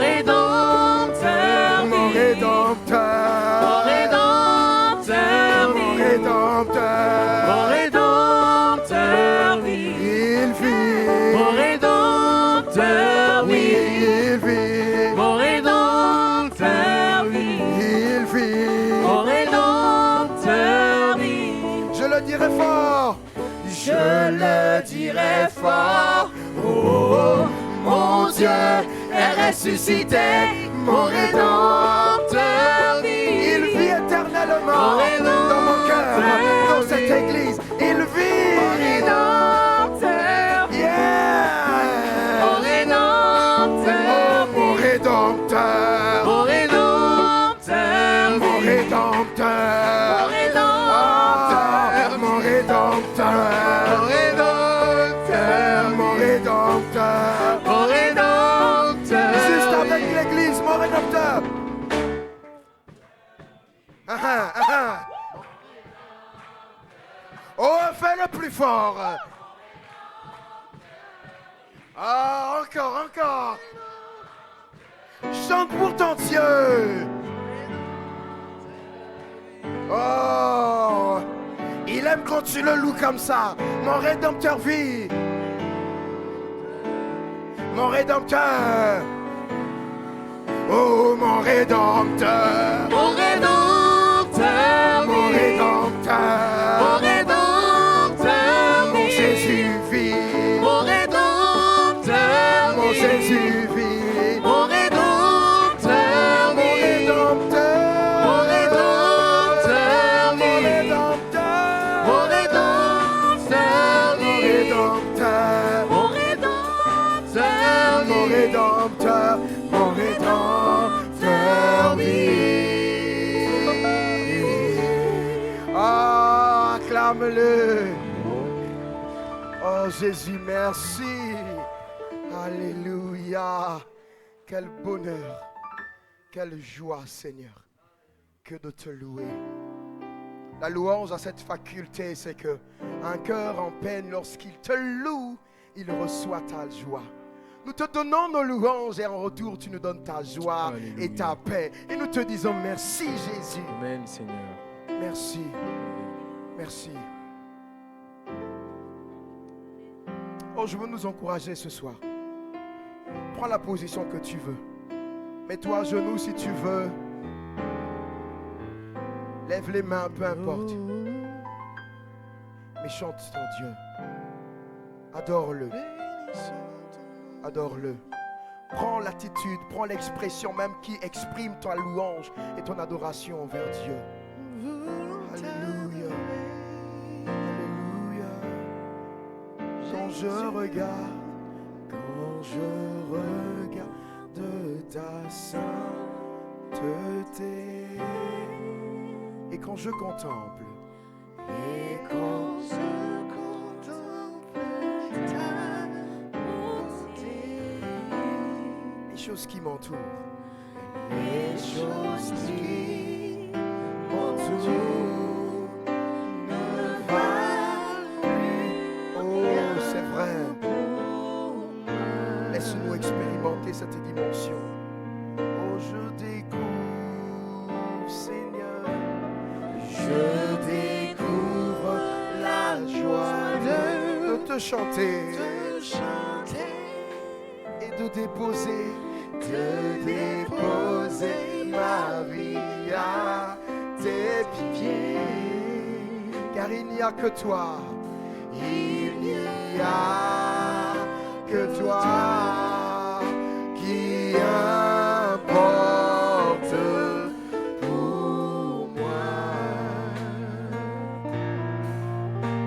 [SPEAKER 1] dirai fort.
[SPEAKER 2] Je le dirai fort. Oh, mon Dieu est ressuscité, mon Rédempteur vit.
[SPEAKER 1] Il vit éternellement
[SPEAKER 2] Mon Rédempteur
[SPEAKER 1] dans mon cœur, dans cette église. Il vit.
[SPEAKER 2] Mon Rédempteur,
[SPEAKER 1] Yeah.
[SPEAKER 2] mon Rédempteur,
[SPEAKER 1] Mon Rédempteur.
[SPEAKER 2] mon Rédempteur,
[SPEAKER 1] Mon Rédempteur.
[SPEAKER 2] mon Rédempteur,
[SPEAKER 1] Mon Rédempteur.
[SPEAKER 2] mon Rédempteur,
[SPEAKER 1] Mon Rédempteur.
[SPEAKER 2] mon Rédempteur.
[SPEAKER 1] Juste avec l'église, mon Rédempteur. Oh, fais-le plus fort. Ah, encore. Chante pour ton Dieu. Oh, il aime quand tu le loues comme ça. Mon Rédempteur vit. Mon Rédempteur. Oh, mon Rédempteur.
[SPEAKER 2] Mon Rédempteur,
[SPEAKER 1] Mon Rédempteur.
[SPEAKER 2] mon Rédempteur,
[SPEAKER 1] Mon Jésus vit.
[SPEAKER 2] mon Rédempteur,
[SPEAKER 1] Mon Jésus vit.
[SPEAKER 2] mon Rédempteur,
[SPEAKER 1] Mon Rédempteur.
[SPEAKER 2] mon Rédempteur,
[SPEAKER 1] Mon Rédempteur.
[SPEAKER 2] mon Rédempteur,
[SPEAKER 1] Mon Rédempteur.
[SPEAKER 2] mon Rédempteur,
[SPEAKER 1] Mon Rédempteur. Mon Rédempteur vit. Ah, acclame-le. Oh Jésus, merci. Alléluia. Quel bonheur, quelle joie, Seigneur, que de te louer. La louange a cette faculté, c'est que un cœur en peine, lorsqu'il te loue, il reçoit ta joie. Nous te donnons nos louanges et en retour, tu nous donnes ta joie
[SPEAKER 3] Alléluia.
[SPEAKER 1] et ta paix. Et nous te disons merci, Jésus.
[SPEAKER 3] Amen, Seigneur.
[SPEAKER 1] Merci. Merci. Oh, je veux nous encourager ce soir. Prends la position que tu veux. Mets-toi à genoux si tu veux. Lève les mains, peu importe. Mais chante ton Dieu. Adore-le. Adore-le. Prends l'attitude, prends l'expression même qui exprime ta louange et ton adoration envers Dieu. Alléluia. Alléluia. Quand je regarde ta sainteté, et quand je contemple,
[SPEAKER 2] ta bonté,
[SPEAKER 1] les choses qui m'entourent,
[SPEAKER 2] les choses qui m'entourent ne valent plus.
[SPEAKER 1] oh c'est vrai,
[SPEAKER 2] pour moi.
[SPEAKER 1] laisse-nous expérimenter cette dimension. Oh je découvre, Seigneur,
[SPEAKER 2] Je découvre la joie
[SPEAKER 1] de te chanter
[SPEAKER 2] de chanter,
[SPEAKER 1] et de déposer ma vie à tes pieds. Car il n'y a que toi, il n'y a que toi qui importe pour moi.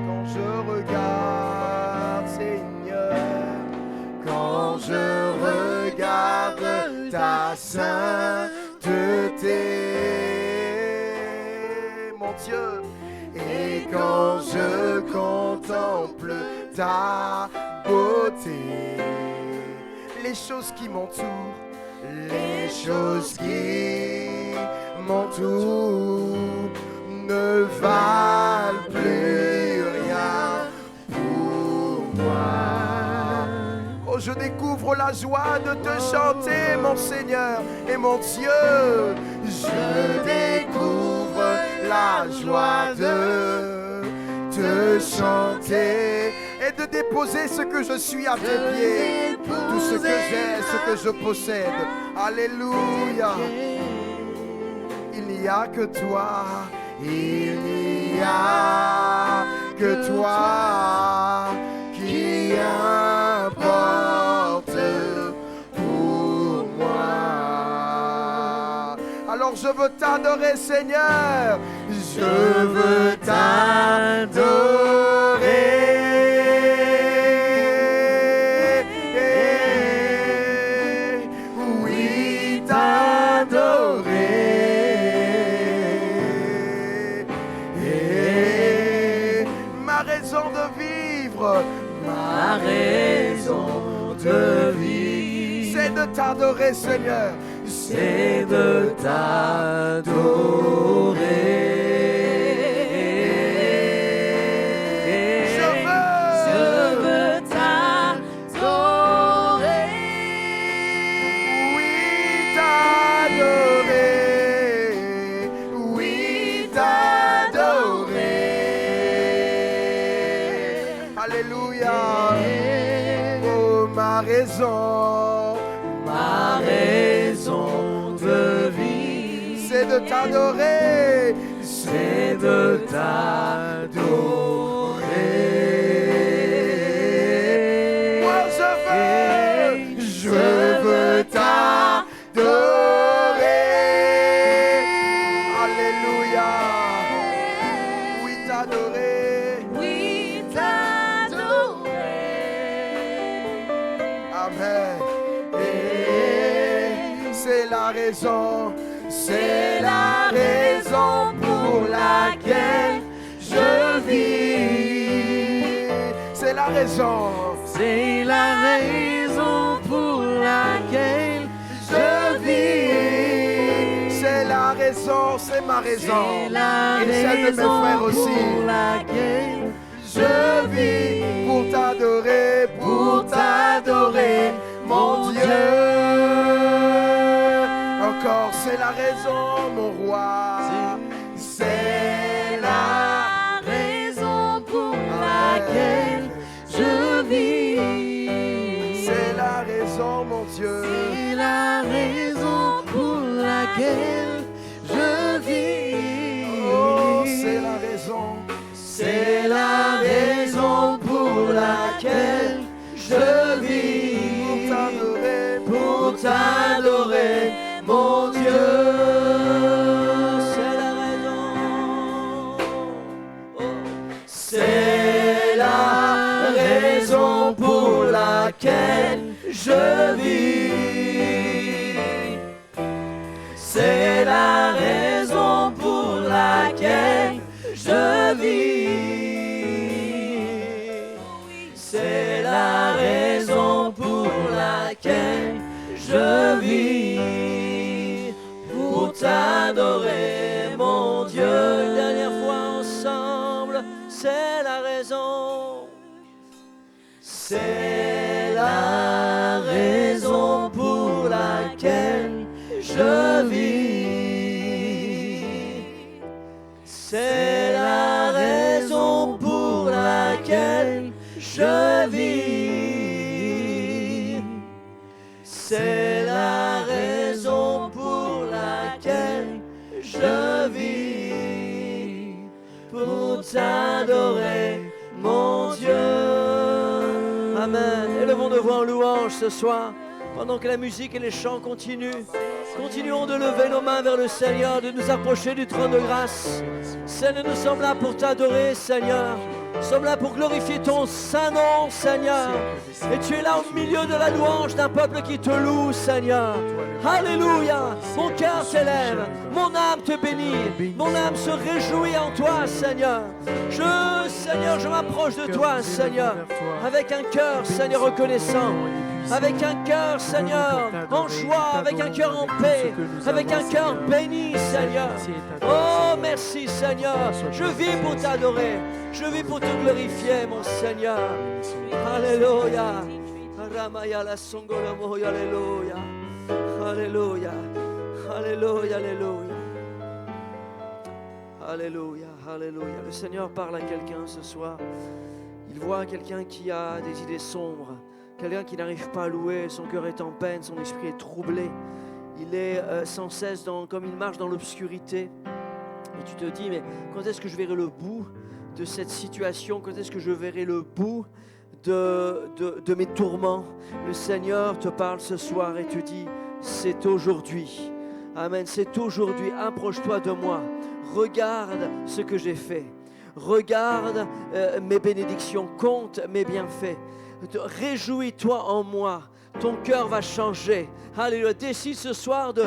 [SPEAKER 1] Quand je regarde, Seigneur, quand je regarde ta sainteté, mon Dieu, et quand je contemple ta beauté, les choses qui m'entourent, les choses qui m'entourent ne valent plus rien pour moi. Oh, je découvre la joie de te chanter, mon Seigneur et mon Dieu. Je découvre la joie de te chanter et de déposer ce que je suis à tes pieds, tout ce que j'ai, ce que je possède. Alléluia. Il n'y a que toi, il n'y a que toi qui importe pour moi. Alors je veux t'adorer, Seigneur. Je veux t'adorer. Oui, t'adorer. Ma raison de vivre,
[SPEAKER 2] Ma raison de vivre,
[SPEAKER 1] c'est de t'adorer, Seigneur.
[SPEAKER 2] c'est de t'adorer.
[SPEAKER 1] Je veux
[SPEAKER 2] t'adorer.
[SPEAKER 1] Oui, t'adorer. Oui, t'adorer. Alléluia. Oh, ma raison.
[SPEAKER 2] Ma raison de vivre,
[SPEAKER 1] C'est de t'adorer.
[SPEAKER 2] c'est de t'adorer.
[SPEAKER 1] Moi je veux t'adorer. Alléluia. Oui, t'adorer.
[SPEAKER 2] Oui, t'adorer.
[SPEAKER 1] Amen. Et c'est la raison. C'est la raison pour laquelle je vis. C'est la raison.
[SPEAKER 2] C'est la raison pour laquelle
[SPEAKER 1] Je vis, c'est la raison, c'est ma raison,
[SPEAKER 2] c'est la
[SPEAKER 1] et celle de mes
[SPEAKER 2] raison
[SPEAKER 1] frères aussi.
[SPEAKER 2] pour laquelle
[SPEAKER 1] Je vis pour t'adorer, mon Dieu. Encore, c'est la raison, mon roi. C'est la
[SPEAKER 2] raison pour laquelle je vis.
[SPEAKER 1] C'est la raison, mon Dieu.
[SPEAKER 2] C'est la raison pour laquelle je vis.
[SPEAKER 1] Oh, c'est la raison.
[SPEAKER 2] C'est la raison pour laquelle je vis.
[SPEAKER 1] Pour
[SPEAKER 2] t'adorer, mon Dieu. C'est la raison. Oh. C'est la raison pour laquelle je vis. C'est la raison pour laquelle je vis. C'est la raison pour laquelle je vis. Pour t'adorer, mon Dieu. Une dernière fois ensemble, c'est la raison. C'est la raison pour laquelle je vis. C'est la raison pour laquelle je vis. C'est la raison pour laquelle je vis. Pour t'adorer, mon Dieu. Amen. Élevons nos voix en louange ce soir. Pendant que la musique et les chants continuent, continuons de lever nos mains vers le Seigneur, de nous approcher du trône de grâce. Seigneur, nous sommes là pour t'adorer, Seigneur. Nous sommes là pour glorifier ton saint nom, Seigneur. Et tu es là au milieu de la louange d'un peuple qui te loue, Seigneur. Alléluia. Mon cœur t'élève, mon âme te bénit, mon âme se réjouit en toi, Seigneur. Seigneur, je m'approche de toi, Seigneur, avec un cœur, Seigneur, reconnaissant. Avec un cœur, Seigneur, en joie, avec un cœur en paix, avec un cœur béni, Seigneur. Oh, merci, Seigneur. Je vis pour t'adorer. Je vis pour te glorifier, mon Seigneur. Alléluia. Ramaya la songolamoya, alléluia. Alléluia. Alléluia, alléluia. Alléluia, alléluia. Le Seigneur parle à quelqu'un ce soir. Il voit quelqu'un qui a des idées sombres. Quelqu'un qui n'arrive pas à louer, son cœur est en peine, son esprit est troublé. Il est sans cesse comme il marche dans l'obscurité. Et tu te dis, mais quand est-ce que je verrai le bout
[SPEAKER 4] de cette situation, quand est-ce que je verrai le bout de mes tourments. Le Seigneur te parle ce soir et te dit, c'est aujourd'hui. Amen, c'est aujourd'hui. Approche-toi de moi. Regarde ce que j'ai fait. Regarde mes bénédictions. Compte mes bienfaits. Réjouis-toi en moi. Ton cœur va changer. Alléluia. Décide ce soir de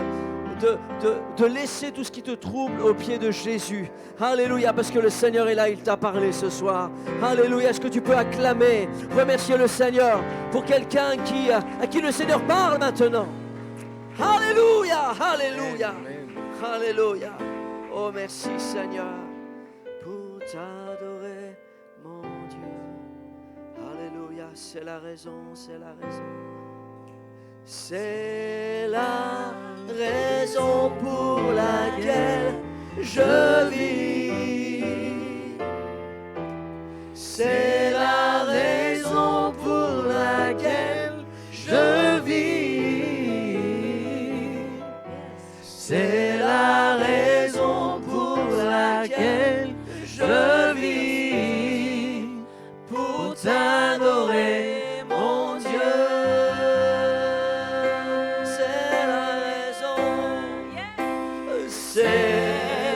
[SPEAKER 4] laisser tout ce qui te trouble aux pieds de Jésus. Alléluia, parce que le Seigneur est là, il t'a parlé ce soir. Alléluia, est-ce que tu peux acclamer, remercier le Seigneur pour quelqu'un à qui le Seigneur parle maintenant. Alléluia, alléluia, alléluia. Oh, merci Seigneur pour t'adorer, mon Dieu. Alléluia, c'est la raison, c'est la raison. C'est la raison pour laquelle je vis. C'est la raison pour laquelle je vis. C'est la raison pour laquelle je vis. Pour t'adorer, mon Dieu. C'est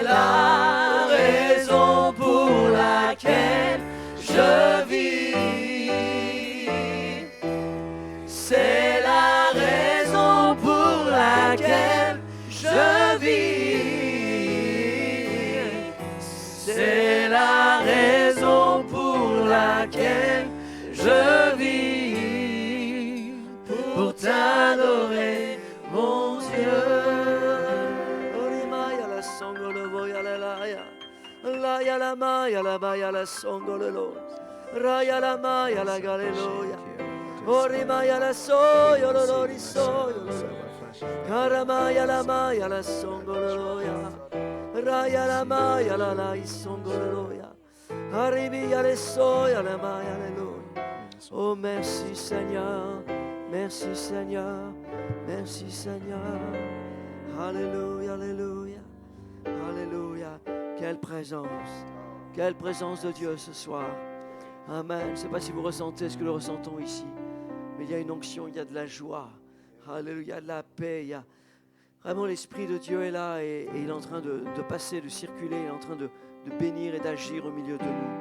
[SPEAKER 4] la raison pour laquelle je vis. C'est la raison pour laquelle je vis. C'est la raison pour laquelle je vis. Pour t'adorer, mon Dieu. La ya la ma ya la ba ya la songolelo, ra ya la ma ya la galeloya, ori ma ya la so yo lo ri so yo, karama ya la ma ya la songoloya, ra ya la ma ya la songoloya, arrivi ya le so ya la ma ya le lo. Oh merci Seigneur, merci Seigneur, merci Seigneur. Alléluia, alléluia, alléluia. Quelle présence de Dieu ce soir. Amen. Je ne sais pas si vous ressentez ce que nous ressentons ici, mais il y a une onction, il y a de la joie. Alléluia, de la paix. Il y a vraiment l'Esprit de Dieu est là et il est en train de passer, de circuler, il est en train de bénir et d'agir au milieu de nous.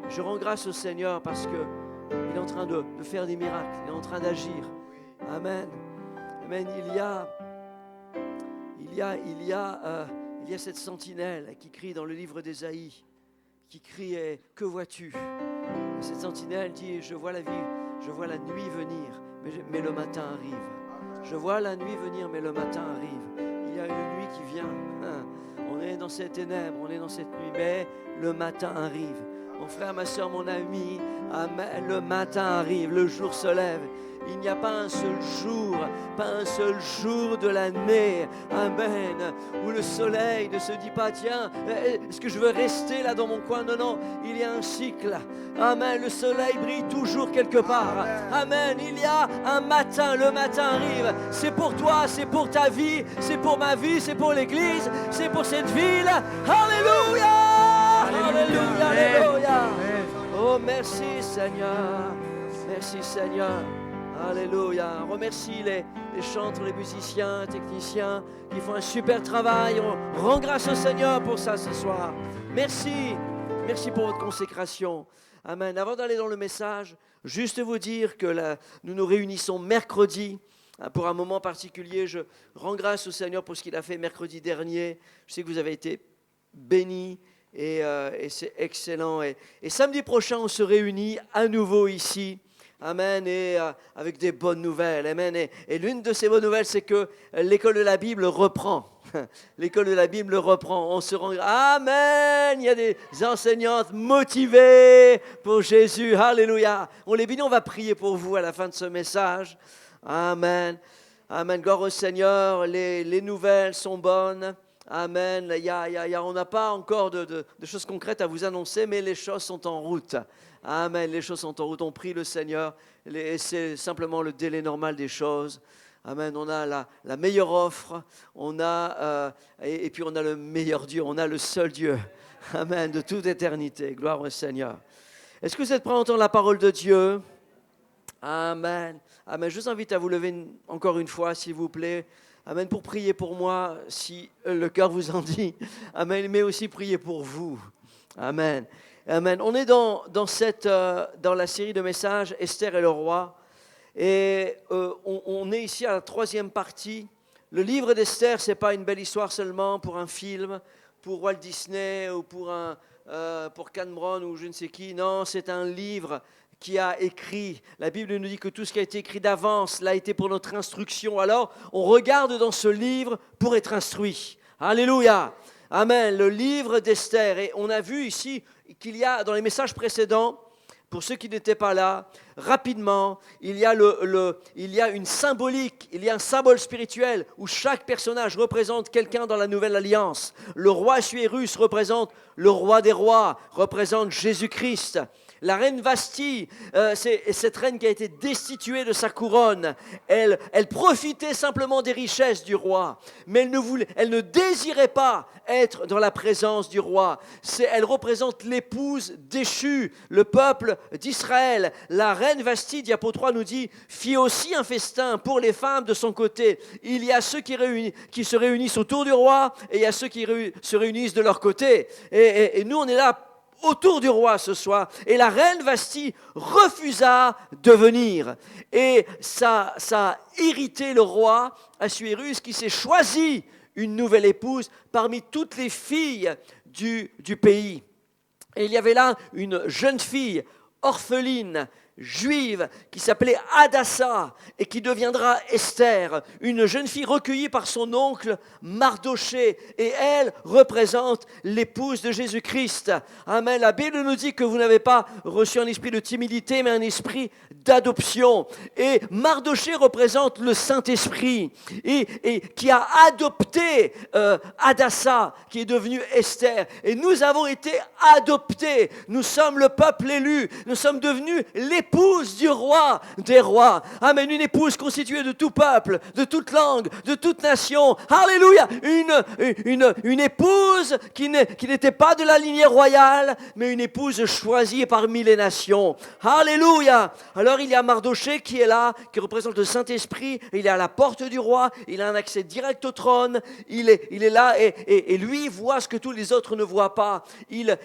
[SPEAKER 4] Je rends grâce au Seigneur parce qu'il est en train de faire des miracles, il est en train d'agir. Amen. Amen. Il y a cette sentinelle qui crie dans le livre d'Ésaïe, qui crie « Que vois-tu » ? Cette sentinelle dit « Je vois la vie, je vois la nuit venir, mais le matin arrive. Je vois la nuit venir, mais le matin arrive. Il y a une nuit qui vient. On est dans ces ténèbres, on est dans cette nuit, mais le matin arrive. Mon frère, ma soeur, mon ami, amen, le matin arrive, le jour se lève. Il n'y a pas un seul jour de l'année, amen, où le soleil ne se dit pas, tiens, est-ce que je veux rester là dans mon coin? Non, non, il y a un cycle, amen, le soleil brille toujours quelque part, amen, il y a un matin, le matin arrive, c'est pour toi, c'est pour ta vie, c'est pour ma vie, c'est pour l'église, c'est pour cette ville, alléluia, alléluia, alléluia, oh merci Seigneur, merci Seigneur. Alléluia. Remercie les chantres, les musiciens, techniciens qui font un super travail. On rend grâce au Seigneur pour ça ce soir. Merci. Merci pour votre consécration. Amen. Avant d'aller dans le message, juste vous dire que nous nous réunissons mercredi pour un moment particulier. Je rends grâce au Seigneur pour ce qu'il a fait mercredi dernier. Je sais que vous avez été bénis et c'est excellent. Et samedi prochain, on se réunit à nouveau ici. Amen, et avec des bonnes nouvelles. Amen. Et l'une de ces bonnes nouvelles, c'est que l'école de la Bible reprend. L'école de la Bible reprend. On se rend. Amen. Il y a des enseignantes motivées pour Jésus. Alléluia. On les bénit. On va prier pour vous à la fin de ce message. Amen. Amen. Gloire au Seigneur. Les nouvelles sont bonnes. Amen. On n'a pas encore de choses concrètes à vous annoncer, mais les choses sont en route. Amen. Les choses sont en route. On prie le Seigneur. C'est simplement le délai normal des choses. Amen. On a la meilleure offre, et puis on a le meilleur Dieu, on a le seul Dieu. Amen, de toute éternité. Gloire au Seigneur. Est-ce que vous êtes prêts à entendre la parole de Dieu? Amen. Amen. Je vous invite à vous lever encore une fois, s'il vous plaît. Amen. Pour prier pour moi, si le cœur vous en dit. Amen. Mais aussi prier pour vous. Amen. Amen. On est dans la série de messages Esther et le roi. Et on est ici à la 3e partie. Le livre d'Esther, ce n'est pas une belle histoire seulement pour un film, pour Walt Disney ou pour Cameron ou je ne sais qui. Non, c'est un livre qui a écrit. La Bible nous dit que tout ce qui a été écrit d'avance l'a été pour notre instruction. Alors, on regarde dans ce livre pour être instruit. Alléluia. Amen. Le livre d'Esther. Et on a vu ici qu'il y a, dans les messages précédents, pour ceux qui n'étaient pas là, rapidement, il y a une symbolique, il y a un symbole spirituel où chaque personnage représente quelqu'un dans la nouvelle alliance. Le roi Assuérus représente le roi des rois, représente Jésus-Christ. La reine Vasti, c'est cette reine qui a été destituée de sa couronne. Elle profitait simplement des richesses du roi, mais elle ne désirait pas être dans la présence du roi. Elle représente l'épouse déchue, le peuple d'Israël. La reine Vasti, diapo 3 nous dit, fit aussi un festin pour les femmes de son côté. Il y a ceux qui se réunissent autour du roi et il y a ceux qui se réunissent de leur côté. Et nous, on est là autour du roi ce soir, et la reine Vasti refusa de venir. Et ça a irrité le roi Assuérus qui s'est choisi une nouvelle épouse parmi toutes les filles du pays. Et il y avait là une jeune fille orpheline, juive, qui s'appelait Hadassa et qui deviendra Esther, une jeune fille recueillie par son oncle Mardoché, et elle représente l'épouse de Jésus-Christ. Amen. La Bible nous dit que vous n'avez pas reçu un esprit de timidité, mais un esprit d'adoption. Et Mardoché représente le Saint-Esprit, et qui a adopté Hadassa, qui est devenue Esther. Et nous avons été adoptés. Nous sommes le peuple élu. Nous sommes devenus l'épouse du roi des rois. Amen. Une épouse constituée de tout peuple, de toute langue, de toute nation. Alléluia. Une épouse qui n'était pas de la lignée royale, mais une épouse choisie parmi les nations. Alléluia. Alors il y a Mardoché qui est là, qui représente le Saint-Esprit. Il est à la porte du roi. Il a un accès direct au trône. Il est là et lui voit ce que tous les autres ne voient pas. Il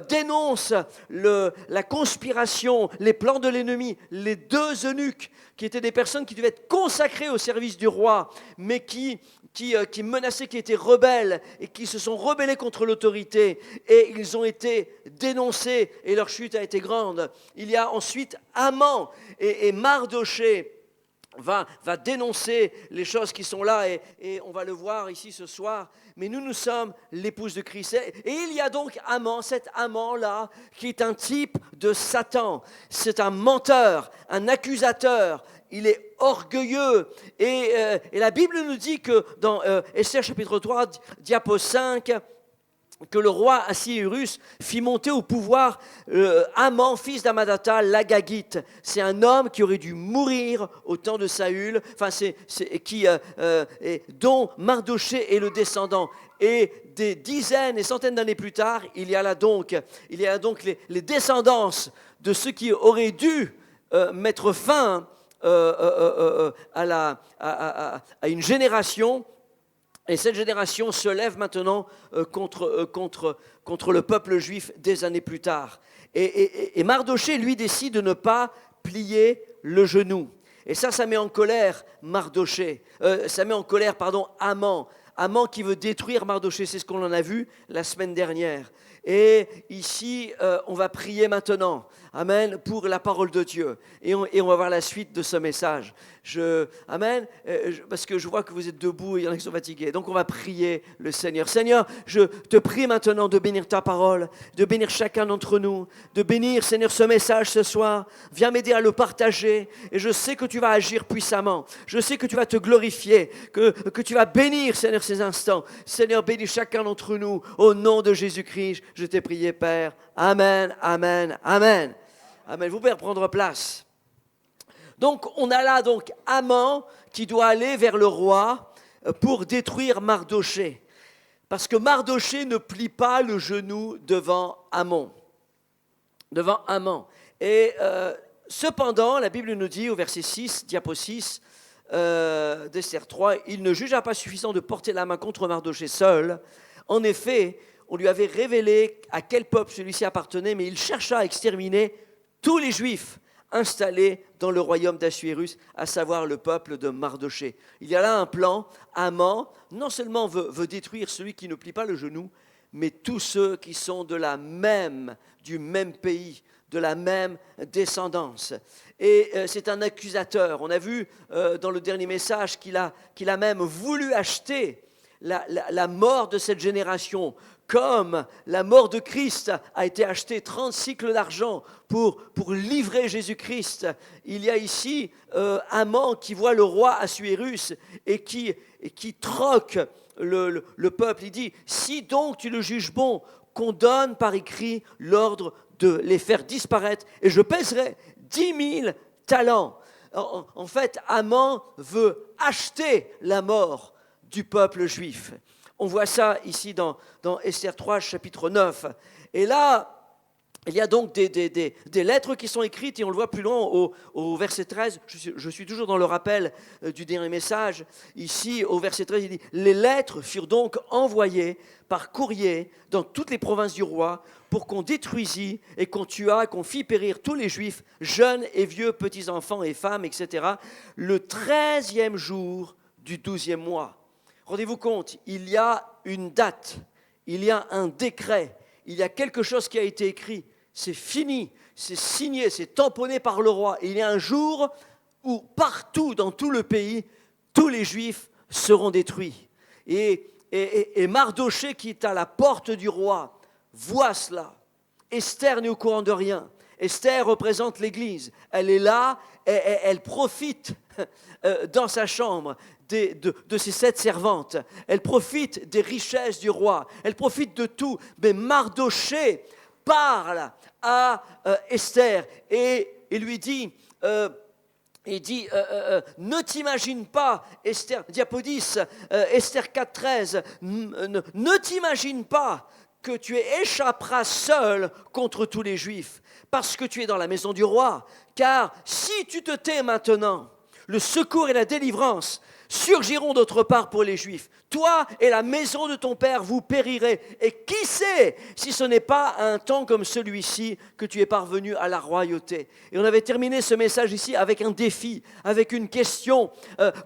[SPEAKER 4] dénonce la conspiration, les plans de l'ennemi, les 2 eunuques qui étaient des personnes qui devaient être consacrées au service du roi, mais qui menaçaient, qui étaient rebelles et qui se sont rebellés contre l'autorité, et ils ont été dénoncés et leur chute a été grande. Il y a ensuite Haman et Mardoché va dénoncer les choses qui sont là, et on va le voir ici ce soir. Mais nous sommes l'épouse de Christ. Et il y a donc Haman, cet Haman-là, qui est un type de Satan. C'est un menteur, un accusateur. Il est orgueilleux. Et la Bible nous dit que dans Esther chapitre 3, diapo 5, que le roi Assuérus fit monter au pouvoir Haman, fils d'Amadatha, l'Agagite. C'est un homme qui aurait dû mourir au temps de Saül, dont Mardoché est le descendant. Et des dizaines et centaines d'années plus tard, il y a là donc les descendances de ceux qui auraient dû mettre fin à une génération. Et cette génération se lève maintenant contre le peuple juif des années plus tard. Et Mardoché, lui, décide de ne pas plier le genou. Et ça met en colère Mardoché. Haman. Haman qui veut détruire Mardoché. C'est ce qu'on en a vu la semaine dernière. Et ici, on va prier maintenant. Amen, pour la parole de Dieu. Et on va voir la suite de ce message. Amen, parce que je vois que vous êtes debout et il y en a qui sont fatigués. Donc on va prier le Seigneur. Seigneur, je te prie maintenant de bénir ta parole, de bénir chacun d'entre nous, de bénir, Seigneur, ce message ce soir. Viens m'aider à le partager. Et je sais que tu vas agir puissamment. Je sais que tu vas te glorifier, que tu vas bénir, Seigneur, ces instants. Seigneur, bénis chacun d'entre nous. Au nom de Jésus-Christ, je t'ai prié, Père. Amen, amen, amen. Amen. Vous pouvez reprendre place. Donc, on a là Haman qui doit aller vers le roi pour détruire Mardochée. Parce que Mardochée ne plie pas le genou devant Amon. Et cependant, la Bible nous dit au verset 6, diapo 6, d'Esther 3, il ne jugea pas suffisant de porter la main contre Mardochée seul. En effet, on lui avait révélé à quel peuple celui-ci appartenait, mais il chercha à exterminer tous les Juifs installés dans le royaume d'Assuérus, à savoir le peuple de Mardochée. Il y a là un plan. Haman, non seulement veut détruire celui qui ne plie pas le genou, mais tous ceux qui sont du même pays, de la même descendance. Et c'est un accusateur. On a vu dans le dernier message qu'il a même voulu acheter la mort de cette génération, comme la mort de Christ a été achetée 30 cycles d'argent pour livrer Jésus-Christ. Il y a ici Haman qui voit le roi Assuérus et qui troque le peuple. Il dit, si donc tu le juges bon, qu'on donne par écrit l'ordre de les faire disparaître, et je pèserai 10 000 talents. En fait, Haman veut acheter la mort du peuple juif. On voit ça ici dans Esther 3, chapitre 9. Et là, il y a donc des lettres qui sont écrites, et on le voit plus loin au verset 13. Je suis toujours dans le rappel du dernier message. Ici, au verset 13, il dit « Les lettres furent donc envoyées par courrier dans toutes les provinces du roi pour qu'on détruisît et qu'on tuât, qu'on fît périr tous les Juifs, jeunes et vieux, petits-enfants et femmes, etc., le 13e jour du 12e mois. » Rendez-vous compte, il y a une date, il y a un décret, il y a quelque chose qui a été écrit. C'est fini, c'est signé, c'est tamponné par le roi. Et il y a un jour où partout dans tout le pays, tous les Juifs seront détruits. Et Mardochée, qui est à la porte du roi, voit cela. Esther n'est au courant de rien. Esther représente l'Église. Elle est là, elle profite dans sa chambre de ses 7 servantes. Elle profite des richesses du roi. Elle profite de tout. Mais Mardochée parle à Esther et lui dit, ne t'imagine pas, Esther, diapo 10, Esther 4.13, ne t'imagine pas que tu échapperas seul contre tous les Juifs, parce que tu es dans la maison du roi. Car si tu te tais maintenant, le secours et la délivrance surgiront d'autre part pour les Juifs. Toi et la maison de ton père, vous périrez. Et qui sait si ce n'est pas à un temps comme celui-ci que tu es parvenu à la royauté. Et on avait terminé ce message ici avec un défi, avec une question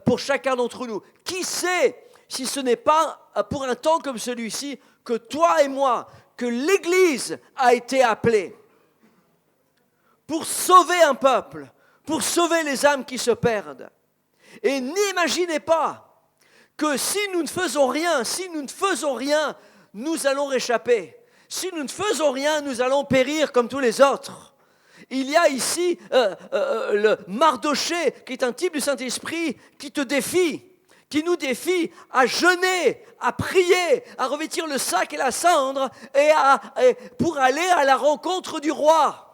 [SPEAKER 4] pour chacun d'entre nous. Qui sait si ce n'est pas pour un temps comme celui-ci que toi et moi, que l'Église a été appelée pour sauver un peuple, pour sauver les âmes qui se perdent. Et n'imaginez pas que si nous ne faisons rien, nous allons réchapper. Si nous ne faisons rien, nous allons périr comme tous les autres. Il y a ici le Mardochée, qui est un type du Saint-Esprit, qui te défie, qui nous défie à jeûner, à prier, à revêtir le sac et la cendre, pour aller à la rencontre du roi.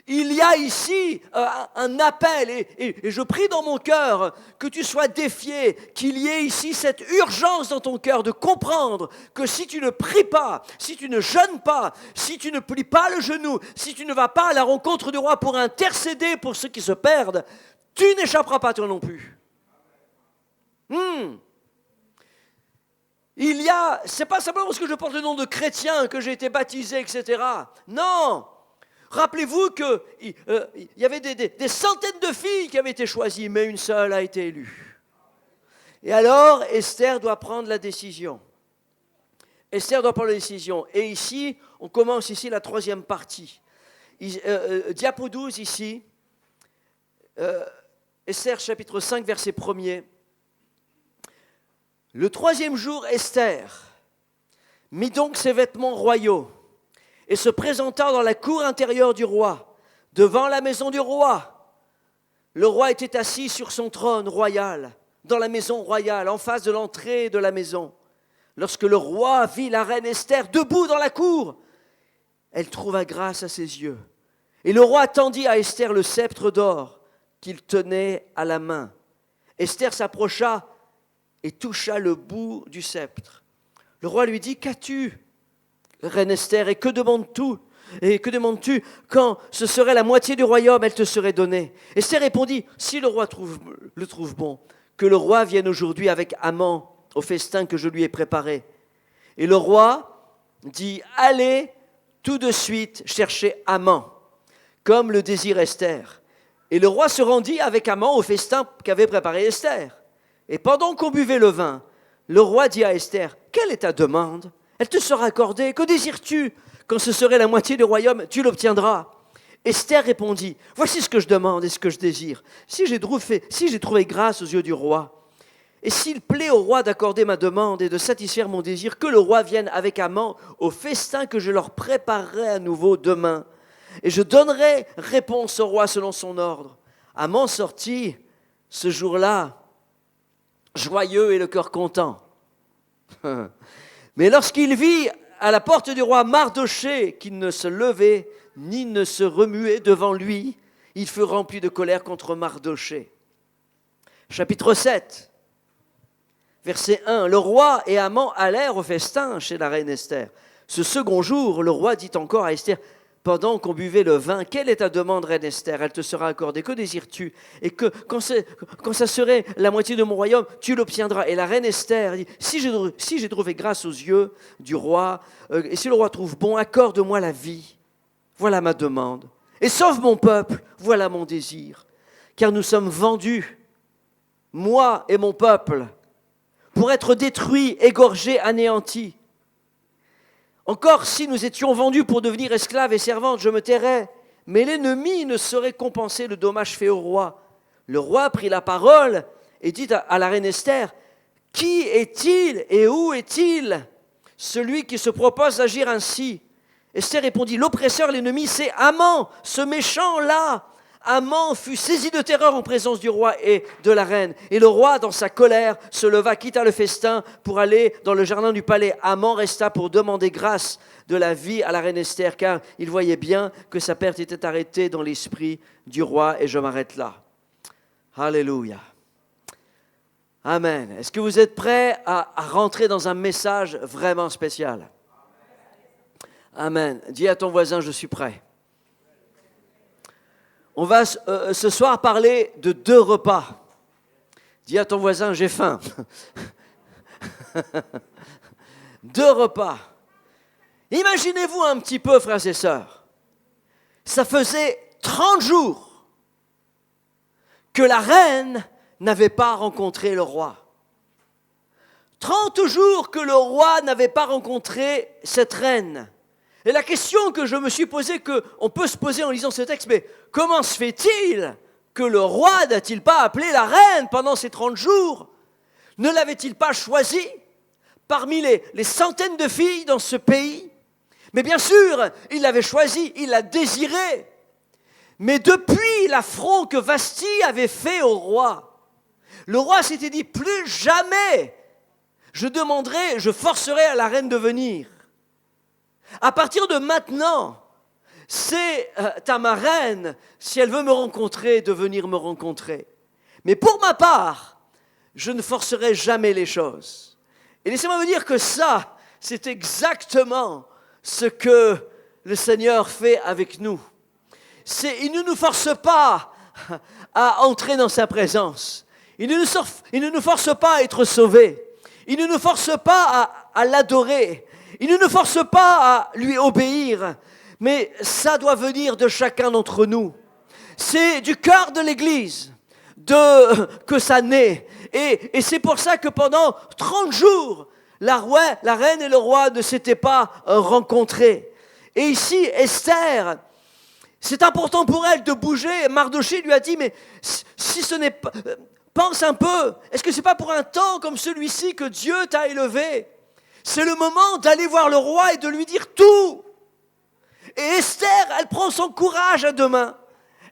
[SPEAKER 4] Il y a ici un appel, et je prie dans mon cœur que tu sois défié, qu'il y ait ici cette urgence dans ton cœur de comprendre que si tu ne pries pas, si tu ne jeûnes pas, si tu ne plies pas le genou, si tu ne vas pas à la rencontre du roi pour intercéder pour ceux qui se perdent, tu n'échapperas pas toi non plus. C'est pas simplement parce que je porte le nom de chrétien que j'ai été baptisé, etc. Non! Rappelez-vous qu'il y avait des centaines de filles qui avaient été choisies, mais une seule a été élue. Et alors, Esther doit prendre la décision. Et ici, on commence ici la 3e partie. Diapo 12 ici, Esther chapitre 5, verset 1er. Le 3e jour, Esther mit donc ses vêtements royaux et se présenta dans la cour intérieure du roi, devant la maison du roi. Le roi était assis sur son trône royal, dans la maison royale, en face de l'entrée de la maison. Lorsque le roi vit la reine Esther debout dans la cour, elle trouva grâce à ses yeux. Et le roi tendit à Esther le sceptre d'or qu'il tenait à la main. Esther s'approcha et toucha le bout du sceptre. Le roi lui dit, qu'as-tu, reine Esther, et que demandes-tu? Quand ce serait la moitié du royaume, elle te serait donnée. Esther répondit, si le roi le trouve bon, que le roi vienne aujourd'hui avec Haman au festin que je lui ai préparé. Et le roi dit, allez tout de suite chercher Haman, comme le désire Esther. Et le roi se rendit avec Haman au festin qu'avait préparé Esther. Et pendant qu'on buvait le vin, le roi dit à Esther, quelle est ta demande? Elle te sera accordée. Que désires-tu? Quand ce serait la moitié du royaume, tu l'obtiendras. Esther répondit, voici ce que je demande et ce que je désire. Si j'ai trouvé grâce aux yeux du roi, et s'il plaît au roi d'accorder ma demande et de satisfaire mon désir, que le roi vienne avec Haman au festin que je leur préparerai à nouveau demain. Et je donnerai réponse au roi selon son ordre. Haman sortit ce jour-là, joyeux et le cœur content. Mais lorsqu'il vit à la porte du roi Mardochée qui ne se levait ni ne se remuait devant lui, il fut rempli de colère contre Mardochée. Chapitre 7, verset 1. Le roi et Haman allèrent au festin chez la reine Esther. Ce second jour, le roi dit encore à Esther, pendant qu'on buvait le vin, quelle est ta demande, reine Esther? Elle te sera accordée. Que désires-tu? Et que quand ça serait la moitié de mon royaume, tu l'obtiendras. Et la reine Esther dit, si j'ai trouvé grâce aux yeux du roi, et si le roi trouve bon, accorde-moi la vie. Voilà ma demande. Et sauve mon peuple. Voilà mon désir. Car nous sommes vendus, moi et mon peuple, pour être détruits, égorgés, anéantis. Encore si nous étions vendus pour devenir esclaves et servantes, je me tairais. Mais l'ennemi ne saurait compenser le dommage fait au roi. Le roi prit la parole et dit à la reine Esther, « Qui est-il et où est-il, celui qui se propose d'agir ainsi ?» Esther répondit, « L'oppresseur, l'ennemi, c'est Haman, ce méchant-là. » Haman fut saisi de terreur en présence du roi et de la reine. Et le roi, dans sa colère, se leva, quitta le festin pour aller dans le jardin du palais. Haman resta pour demander grâce de la vie à la reine Esther, car il voyait bien que sa perte était arrêtée dans l'esprit du roi. Et je m'arrête là. Alléluia. Amen. Est-ce que vous êtes prêts à rentrer dans un message vraiment spécial? Amen. Dis à ton voisin, je suis prêt. On va ce soir parler de 2 repas. Dis à ton voisin, j'ai faim. 2 repas. Imaginez-vous un petit peu, frères et sœurs. Ça faisait 30 jours que la reine n'avait pas rencontré le roi. 30 jours que le roi n'avait pas rencontré cette reine. Et la question que je me suis posée, qu'on peut se poser en lisant ce texte, mais comment se fait-il que le roi n'a-t-il pas appelé la reine pendant ces 30 jours? Ne l'avait-il pas choisie parmi les centaines de filles dans ce pays? Mais bien sûr, il l'avait choisie, il l'a désirée. Mais depuis l'affront que Vashti avait fait au roi, le roi s'était dit, plus jamais je forcerai à la reine de venir. À partir de maintenant, c'est à ma reine, si elle veut me rencontrer, de venir me rencontrer. Mais pour ma part, je ne forcerai jamais les choses. Et laissez-moi vous dire que ça, c'est exactement ce que le Seigneur fait avec nous. Il ne nous force pas à entrer dans sa présence. Il ne nous force pas à être sauvés. Il ne nous force pas à l'adorer. Il ne nous force pas à lui obéir, mais ça doit venir de chacun d'entre nous. C'est du cœur de l'Église que ça naît. Et c'est pour ça que pendant 30 jours, la reine et le roi ne s'étaient pas rencontrés. Et ici, Esther, c'est important pour elle de bouger. Mardochée lui a dit, mais si ce n'est pas... Pense un peu, est-ce que ce n'est pas pour un temps comme celui-ci que Dieu t'a élevé? C'est le moment d'aller voir le roi et de lui dire tout. Et Esther, elle prend son courage à 2 mains.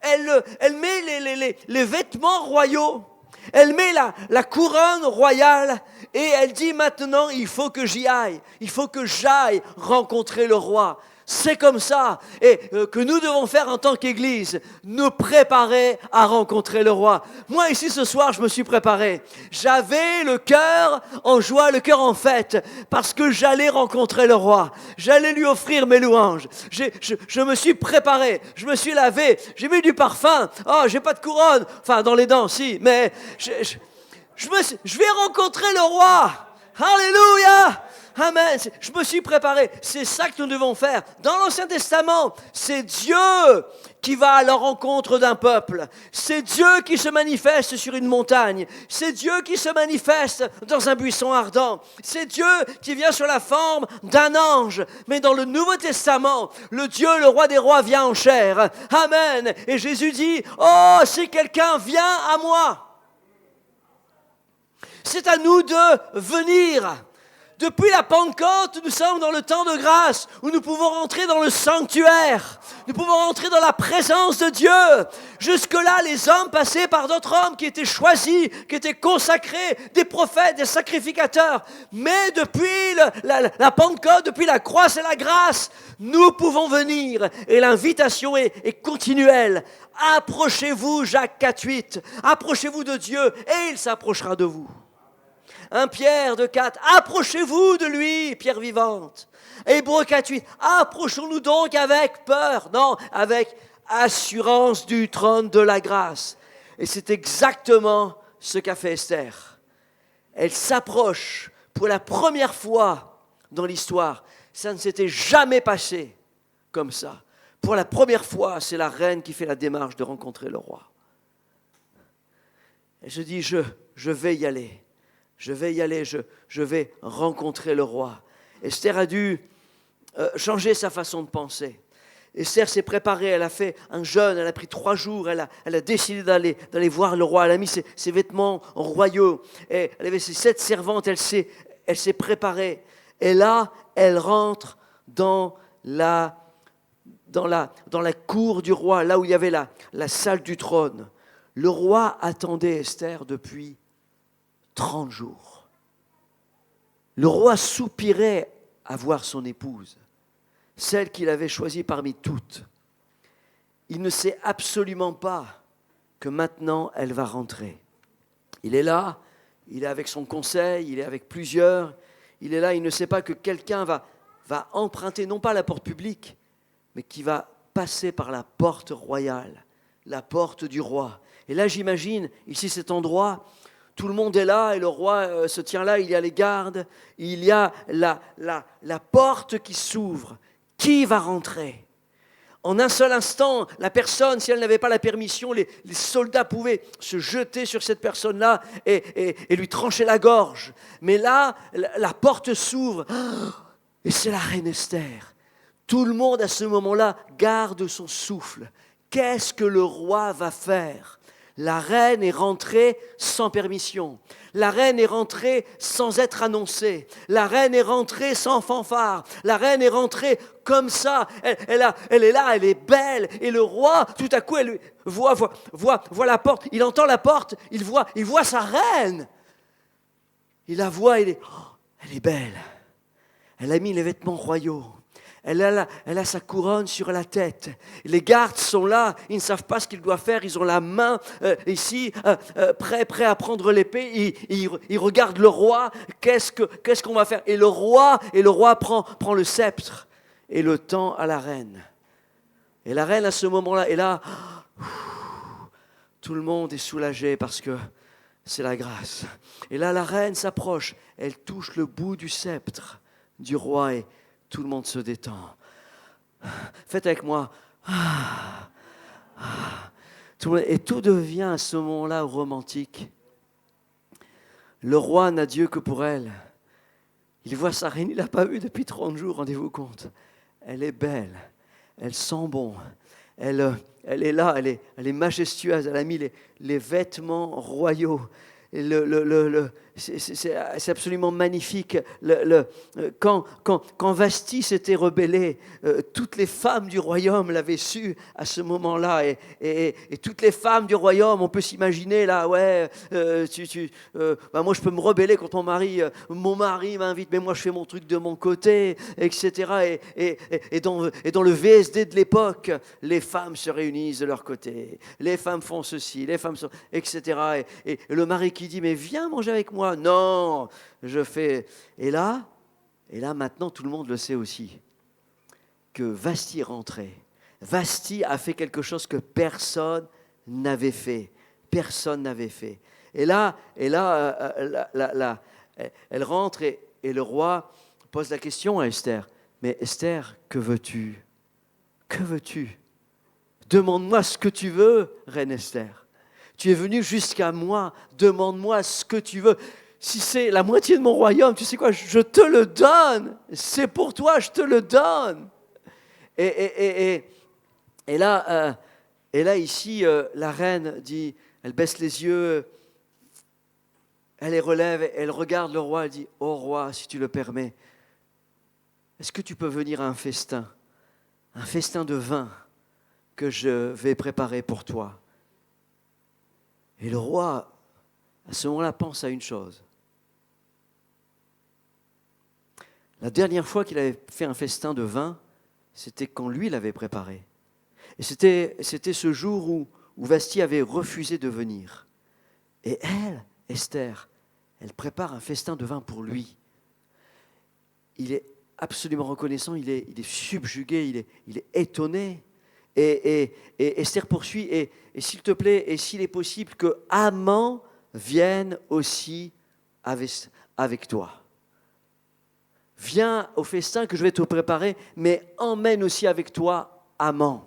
[SPEAKER 4] Elle met les vêtements royaux. Elle met la couronne royale. Et elle dit maintenant, il faut que j'y aille. Il faut que j'aille rencontrer le roi. C'est comme ça et que nous devons faire en tant qu'Église, nous préparer à rencontrer le roi. Moi ici ce soir, je me suis préparé. J'avais le cœur en joie, le cœur en fête, parce que j'allais rencontrer le roi. J'allais lui offrir mes louanges. Je me suis préparé, je me suis lavé, j'ai mis du parfum. Oh, j'ai pas de couronne, enfin dans les dents, si, mais je vais rencontrer le roi. Alléluia! Amen. Je me suis préparé. C'est ça que nous devons faire. Dans l'Ancien Testament, c'est Dieu qui va à la rencontre d'un peuple. C'est Dieu qui se manifeste sur une montagne. C'est Dieu qui se manifeste dans un buisson ardent. C'est Dieu qui vient sur la forme d'un ange. Mais dans le Nouveau Testament, le Dieu, le roi des rois, vient en chair. Amen. Et Jésus dit, oh, si quelqu'un vient à moi, c'est à nous de venir. Depuis la Pentecôte, nous sommes dans le temps de grâce où nous pouvons rentrer dans le sanctuaire. Nous pouvons rentrer dans la présence de Dieu. Jusque-là, les hommes passaient par d'autres hommes qui étaient choisis, qui étaient consacrés, des prophètes, des sacrificateurs. Mais depuis la Pentecôte, depuis la croix et la grâce, nous pouvons venir. Et l'invitation est continuelle. Approchez-vous, Jacques 4,8. Approchez-vous de Dieu et il s'approchera de vous. 1 Pierre 2,4, approchez-vous de lui, pierre vivante. Hébreux 4,8, approchons-nous donc avec peur, non, avec assurance du trône de la grâce. Et c'est exactement ce qu'a fait Esther. Elle s'approche pour la première fois dans l'histoire. Ça ne s'était jamais passé comme ça. Pour la première fois, c'est la reine qui fait la démarche de rencontrer le roi. Elle se dit, je vais y aller. Je vais y aller, je vais rencontrer le roi. Esther a dû changer sa façon de penser. Esther s'est préparée, elle a fait un jeûne, elle a pris 3 jours, elle a décidé d'aller voir le roi. Elle a mis ses vêtements royaux, et elle avait ses 7 servantes, elle s'est préparée. Et là, elle rentre dans la cour du roi, là où il y avait la salle du trône. Le roi attendait Esther depuis 30 jours. Le roi soupirait à voir son épouse, celle qu'il avait choisie parmi toutes. Il ne sait absolument pas que maintenant elle va rentrer. Il est là, il est avec son conseil, il est avec plusieurs. Il est là, il ne sait pas que quelqu'un va emprunter, non pas la porte publique, mais qui va passer par la porte royale, la porte du roi. Et là, j'imagine, ici, cet endroit, tout le monde est là et le roi se tient là, il y a les gardes, il y a la porte qui s'ouvre. Qui va rentrer ? En un seul instant, la personne, si elle n'avait pas la permission, les soldats pouvaient se jeter sur cette personne-là et lui trancher la gorge. Mais là, la porte s'ouvre et c'est la reine Esther. Tout le monde à ce moment-là garde son souffle. Qu'est-ce que le roi va faire ? La reine est rentrée sans permission. La reine est rentrée sans être annoncée. La reine est rentrée sans fanfare. La reine est rentrée comme ça. Elle est là, elle est belle. Et le roi, tout à coup, elle voit la porte. Il entend la porte. Il voit sa reine. Il la voit. Elle est belle. Elle a mis les vêtements royaux. Elle a sa couronne sur la tête. Les gardes sont là, ils ne savent pas ce qu'ils doivent faire. Ils ont la main ici, prêts à prendre l'épée. Ils regardent le roi. Qu'est-ce qu'on va faire ? Et le roi prend le sceptre et le tend à la reine. Et la reine, à ce moment-là, est là. Tout le monde est soulagé parce que c'est la grâce. Et là, la reine s'approche. Elle touche le bout du sceptre du roi et tout le monde se détend. Faites avec moi. Et tout devient à ce moment-là romantique. Le roi n'a Dieu que pour elle. Il voit sa reine, il ne l'a pas vue depuis 30 jours, rendez-vous compte. Elle est belle, elle sent bon. Elle est là, elle est majestueuse. Elle a mis les vêtements royaux. Et c'est absolument magnifique. Quand Vashti s'était rebellée, toutes les femmes du royaume l'avaient su à ce moment-là. Et toutes les femmes du royaume, on peut s'imaginer là, ouais, moi je peux me rebeller quand mon mari m'invite, mais moi je fais mon truc de mon côté, etc. Et dans le VSD de l'époque, les femmes se réunissent de leur côté. Les femmes font ceci, les femmes sont, etc. Et le mari qui dit, mais viens manger avec moi. Non, je fais. Et là, maintenant, tout le monde le sait aussi, que Vashti est rentrée. Vashti a fait quelque chose que personne n'avait fait. Personne n'avait fait. Et là, elle rentre et le roi pose la question à Esther. Mais Esther, que veux-tu ? Que veux-tu ? Demande-moi ce que tu veux, reine Esther. Tu es venue jusqu'à moi, demande-moi ce que tu veux. Si c'est la moitié de mon royaume, tu sais quoi, je te le donne. C'est pour toi, je te le donne. Et là, ici, la reine dit, elle baisse les yeux, elle les relève, elle regarde le roi, elle dit, ô roi, si tu le permets, est-ce que tu peux venir à un festin de vin que je vais préparer pour toi? Et le roi, à ce moment-là, pense à une chose. La dernière fois qu'il avait fait un festin de vin, c'était quand lui l'avait préparé. Et c'était ce jour où Vashti avait refusé de venir. Et elle, Esther, elle prépare un festin de vin pour lui. Il est absolument reconnaissant, il est subjugué, il est étonné. Et Esther poursuit, et s'il te plaît, et s'il est possible que Haman vienne aussi avec toi. Viens au festin que je vais te préparer, mais emmène aussi avec toi Haman.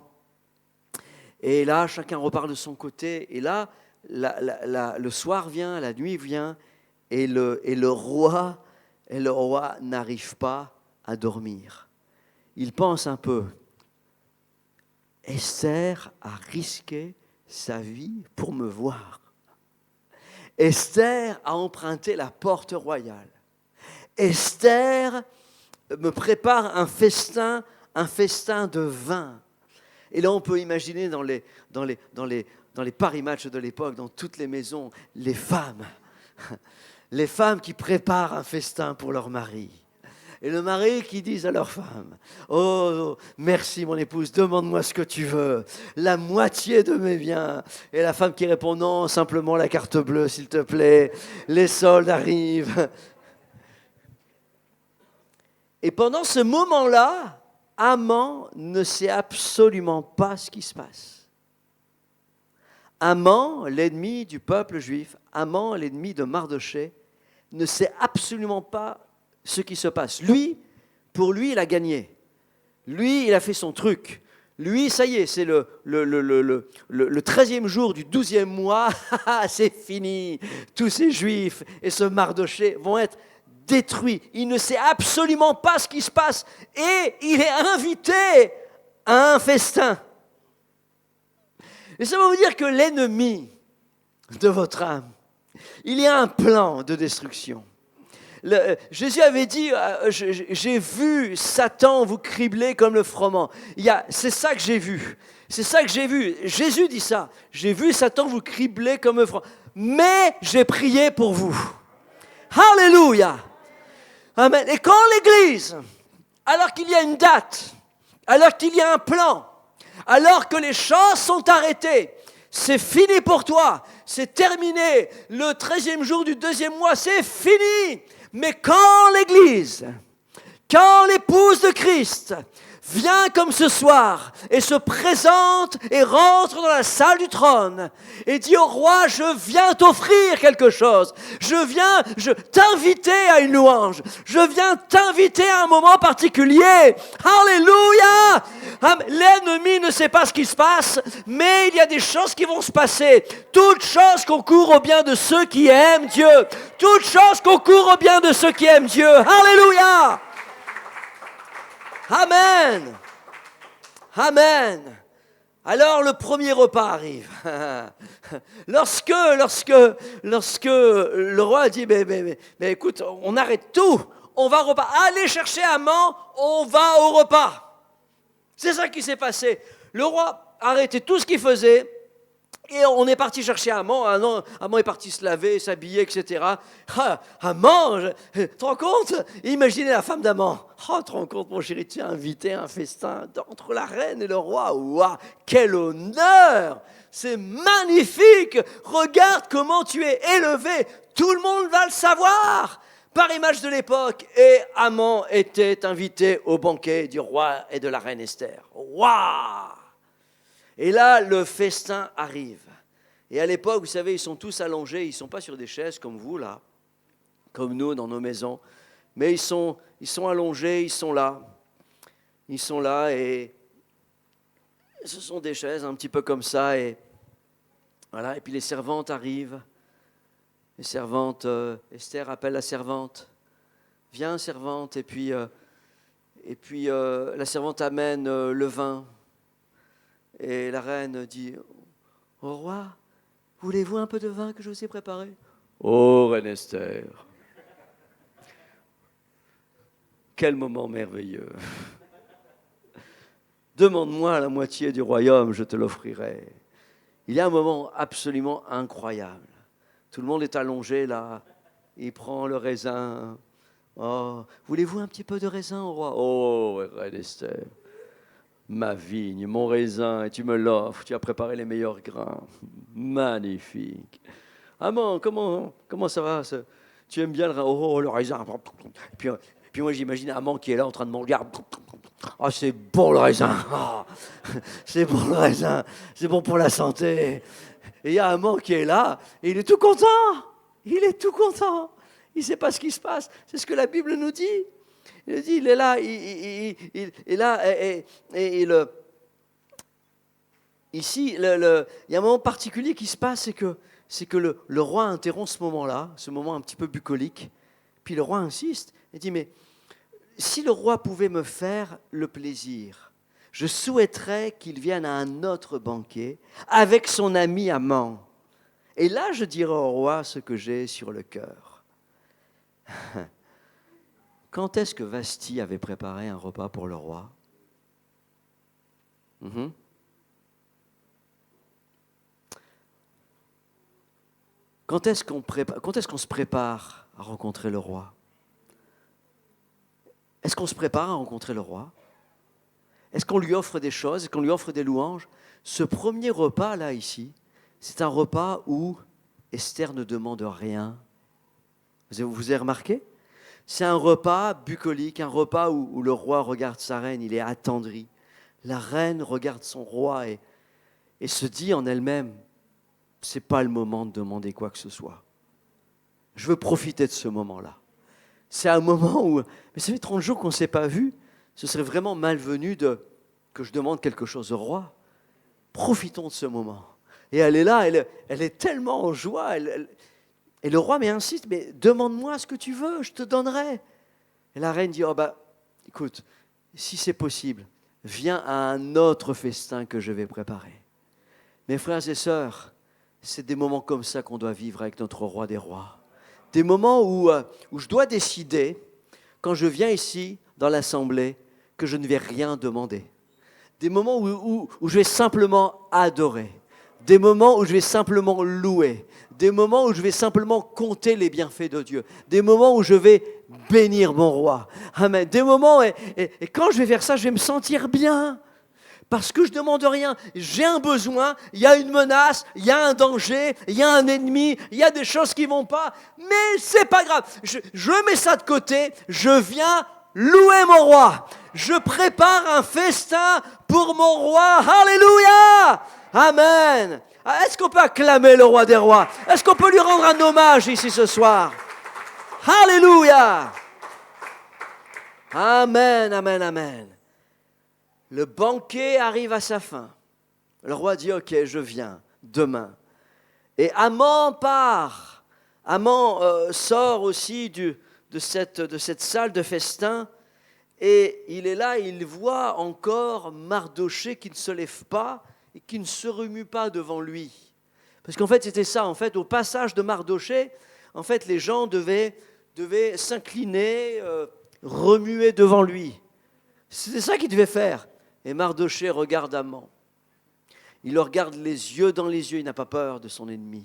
[SPEAKER 4] Et là, chacun repart de son côté, et là, le soir vient, la nuit vient, et le roi n'arrive pas à dormir. Il pense un peu. Esther a risqué sa vie pour me voir. Esther a emprunté la porte royale. Esther me prépare un festin de vin. Et là, on peut imaginer dans les Paris Match de l'époque, dans toutes les maisons, les femmes qui préparent un festin pour leur mari. Et le mari qui dit à leur femme, « Oh, merci mon épouse, demande-moi ce que tu veux, la moitié de mes biens. » Et la femme qui répond, « Non, simplement la carte bleue, s'il te plaît, les soldes arrivent. » Et pendant ce moment-là, Haman ne sait absolument pas ce qui se passe. Haman, l'ennemi du peuple juif, Haman, l'ennemi de Mardochée, ne sait absolument pas ce qui se passe. Pour lui, il a gagné. Lui, il a fait son truc. Lui, ça y est, c'est le 13e jour du 12e mois. C'est fini. Tous ces Juifs et ce Mardochée vont être détruits. Il ne sait absolument pas ce qui se passe. Et il est invité à un festin. Et ça veut vous dire que l'ennemi de votre âme, il y a un plan de destruction. Jésus avait dit, j'ai vu Satan vous cribler comme le froment. C'est ça que j'ai vu. C'est ça que j'ai vu. Jésus dit ça. J'ai vu Satan vous cribler comme le froment. Mais j'ai prié pour vous. Alléluia. Amen. Et quand l'Église, alors qu'il y a une date, alors qu'il y a un plan, alors que les choses sont arrêtées, c'est fini pour toi. C'est terminé. Le 13e jour du 2e mois, c'est fini. Mais quand l'Église, quand l'épouse de Christ vient comme ce soir et se présente et rentre dans la salle du trône et dit au roi, je viens t'offrir quelque chose, je viens t'inviter à une louange, je viens t'inviter à un moment particulier. Alléluia! L'ennemi ne sait pas ce qui se passe, mais il y a des choses qui vont se passer. Toutes choses concourent au bien de ceux qui aiment Dieu. Toutes choses concourent au bien de ceux qui aiment Dieu. Alléluia! Amen. Amen. Alors le premier repas arrive. Lorsque le roi dit, mais écoute, on arrête tout, on va au repas. Allez chercher Haman, on va au repas. C'est ça qui s'est passé. Le roi a arrêté tout ce qu'il faisait et on est parti chercher Haman. Haman est parti se laver, s'habiller, etc. Haman, tu te rends compte? Imaginez la femme d'Haman. Tu te rends compte, mon chéri, tu as invité un festin entre la reine et le roi. Waouh, quel honneur! C'est magnifique! Regarde comment tu es élevé. Tout le monde va le savoir. Par image de l'époque, et Haman était invité au banquet du roi et de la reine Esther. Waouh! Et là, le festin arrive. Et à l'époque, vous savez, ils sont tous allongés, ils ne sont pas sur des chaises comme vous, là, comme nous dans nos maisons, mais ils sont allongés, ils sont là. Ils sont là et ce sont des chaises un petit peu comme ça. Et voilà. Et puis les servantes arrivent. Les servantes, Esther appelle la servante. Viens, servante. Et puis la servante amène le vin. Et la reine dit, au roi, voulez-vous un peu de vin que je vous ai préparé? Oh, reine Esther, quel moment merveilleux. Demande-moi la moitié du royaume, je te l'offrirai. Il y a un moment absolument incroyable. Tout le monde est allongé là, il prend le raisin. Oh, voulez-vous un petit peu de raisin au roi? Oh, reine Esther, ma vigne, mon raisin, et tu me l'offres, tu as préparé les meilleurs grains. Magnifique. Haman, comment ça va? Tu aimes bien le raisin? Puis moi j'imagine Haman qui est là en train de manger. Ah, c'est bon le raisin. Oh, c'est bon le raisin. C'est bon pour la santé. Et il y a Haman qui est là et il est tout content. Il est tout content. Il ne sait pas ce qui se passe. C'est ce que la Bible nous dit. Il dit, il est là, il est là, ici, il y a un moment particulier qui se passe, c'est que le roi interrompt ce moment-là, ce moment un petit peu bucolique, puis le roi insiste, et dit, mais si le roi pouvait me faire le plaisir, je souhaiterais qu'il vienne à un autre banquet avec son ami Haman. Et là, je dirai au roi ce que j'ai sur le cœur. Quand est-ce que Vashti avait préparé un repas pour le roi? Quand est-ce qu'on se prépare à rencontrer le roi? Est-ce qu'on se prépare à rencontrer le roi? Est-ce qu'on lui offre des choses? Est-ce qu'on lui offre des louanges? Ce premier repas là ici, c'est un repas où Esther ne demande rien. Vous avez remarqué? C'est un repas bucolique, un repas où le roi regarde sa reine, il est attendri. La reine regarde son roi et se dit en elle-même, ce n'est pas le moment de demander quoi que ce soit. Je veux profiter de ce moment-là. C'est un moment où, mais ça fait 30 jours qu'on ne s'est pas vu, ce serait vraiment malvenu que je demande quelque chose au roi. Profitons de ce moment. Et elle est là, elle est tellement en joie, et le roi insiste, mais demande-moi ce que tu veux, je te donnerai. Et la reine dit, écoute, si c'est possible, viens à un autre festin que je vais préparer. Mes frères et sœurs, c'est des moments comme ça qu'on doit vivre avec notre roi des rois. Des moments où je dois décider, quand je viens ici, dans l'assemblée, que je ne vais rien demander. Des moments où je vais simplement adorer. Des moments où je vais simplement louer. Des moments où je vais simplement compter les bienfaits de Dieu. Des moments où je vais bénir mon roi. Amen. Des moments, et quand je vais faire ça, je vais me sentir bien. Parce que je ne demande rien. J'ai un besoin, il y a une menace, il y a un danger, il y a un ennemi, il y a des choses qui ne vont pas. Mais ce n'est pas grave. Je mets ça de côté, je viens louer mon roi. Je prépare un festin pour mon roi. Alléluia! Amen. Est-ce qu'on peut acclamer le roi des rois? Est-ce qu'on peut lui rendre un hommage ici ce soir? Alléluia. Amen, amen, amen. Le banquet arrive à sa fin. Le roi dit, ok, je viens demain. Et Haman part. Haman sort aussi de cette salle de festin. Et il est là, il voit encore Mardochée qui ne se lève pas. et qui ne se remue pas devant lui. Parce qu'en fait, c'était ça. En fait, au passage de Mardochée, en fait, les gens devaient s'incliner, remuer devant lui. C'était ça qu'il devait faire. Et Mardochée regarde Haman. Il le regarde les yeux dans les yeux, il n'a pas peur de son ennemi.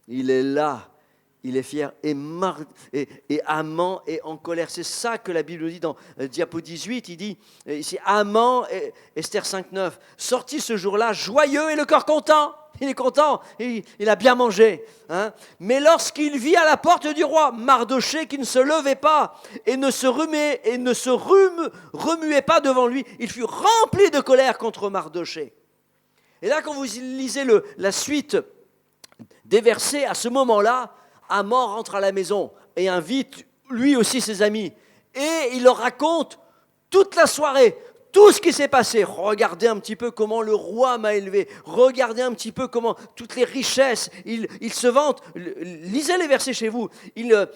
[SPEAKER 4] Il est là, il est fier. Et Haman est en colère. C'est ça que la Bible dit dans Diapo 18. Il dit, ici, Haman, Esther 5,9, sorti ce jour-là, joyeux et le cœur content. Il est content, il a bien mangé. Hein. Mais lorsqu'il vit à la porte du roi Mardochée qui ne se levait pas et ne se remuait pas devant lui, il fut rempli de colère contre Mardochée. Et là, quand vous lisez la suite des versets, à ce moment-là, Haman rentre à la maison et invite lui aussi ses amis. Et il leur raconte toute la soirée, tout ce qui s'est passé. Regardez un petit peu comment le roi m'a élevé. Regardez un petit peu comment toutes les richesses, il se vante. Lisez les versets chez vous. Il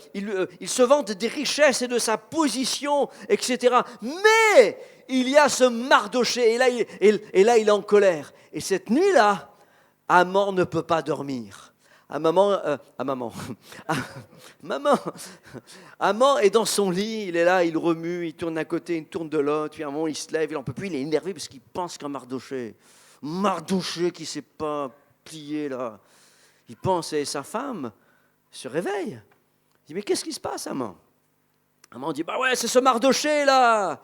[SPEAKER 4] se vante des richesses et de sa position, etc. Mais il y a ce Mardochée. Et là, il est en colère. Et cette nuit-là, Haman ne peut pas dormir. Haman est dans son lit, il est là, il remue, il tourne d'un côté, il tourne de l'autre, puis à un moment il se lève, il n'en peut plus, il est énervé parce qu'il pense qu'à Mardochée qui ne s'est pas plié là. Il pense, et sa femme se réveille. Il dit, mais qu'est-ce qui se passe, Haman? Haman dit, bah ouais, c'est ce Mardochée là.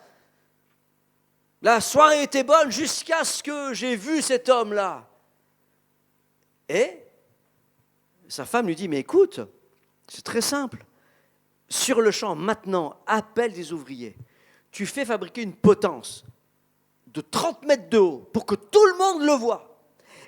[SPEAKER 4] La soirée était bonne jusqu'à ce que j'ai vu cet homme là. Et sa femme lui dit, mais écoute, c'est très simple. Sur le champ, maintenant, appelle des ouvriers. Tu fais fabriquer une potence de 30 mètres de haut pour que tout le monde le voie.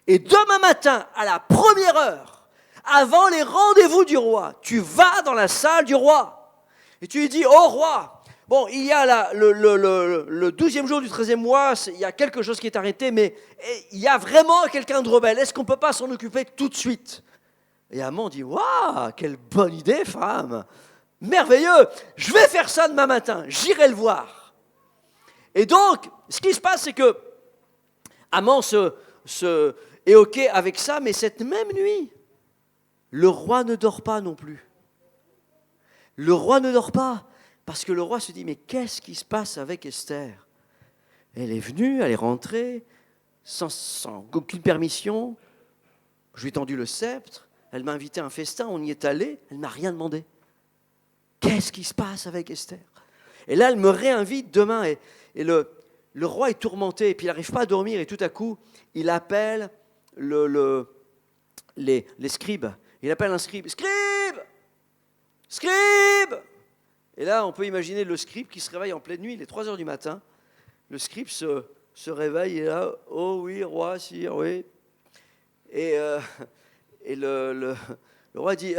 [SPEAKER 4] Et demain matin, à la première heure, avant les rendez-vous du roi, tu vas dans la salle du roi. Et tu lui dis, oh roi, bon, il y a le 12e jour du 13e mois, il y a quelque chose qui est arrêté, mais il y a vraiment quelqu'un de rebelle. Est-ce qu'on ne peut pas s'en occuper tout de suite? Et Haman dit, waouh, quelle bonne idée, femme, merveilleux, je vais faire ça demain matin, j'irai le voir. Et donc, ce qui se passe, c'est que Haman est OK avec ça, mais cette même nuit, le roi ne dort pas non plus. Le roi ne dort pas, parce que le roi se dit, mais qu'est-ce qui se passe avec Esther? Elle est venue, elle est rentrée, sans aucune permission, je lui ai tendu le sceptre, elle m'a invité à un festin, on y est allé, elle ne m'a rien demandé. Qu'est-ce qui se passe avec Esther? Et là, elle me réinvite demain, et le roi est tourmenté, et puis il n'arrive pas à dormir, et tout à coup, il appelle les scribes. Il appelle un scribe. Scribe! Scribe! Et là, on peut imaginer le scribe qui se réveille en pleine nuit, il est 3h du matin. Le scribe se réveille, et là, oh oui, roi, sire, oui. Et le roi dit,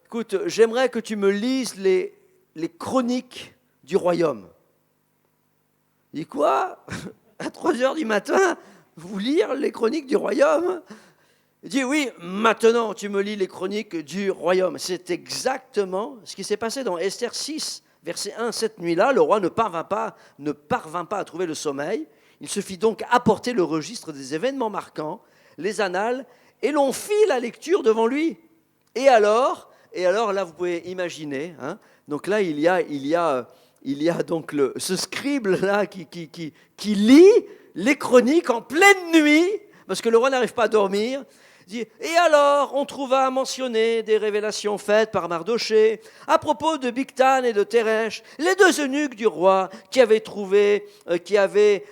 [SPEAKER 4] écoute, j'aimerais que tu me lises les chroniques du royaume. Il dit, quoi? À 3h du matin, vous lire les chroniques du royaume? Il dit, oui, maintenant tu me lis les chroniques du royaume. C'est exactement ce qui s'est passé dans Esther 6, verset 1. Cette nuit-là, le roi ne parvint pas à trouver le sommeil. Il se fit donc apporter le registre des événements marquants, les annales, et l'on fit la lecture devant lui. Et alors là, vous pouvez imaginer, hein, donc là, il y a donc ce scribe-là qui lit les chroniques en pleine nuit, parce que le roi n'arrive pas à dormir. Dit, et alors, on trouva mentionner des révélations faites par Mardochée à propos de Bigtan et de Teresh, les deux eunuques du roi qui avaient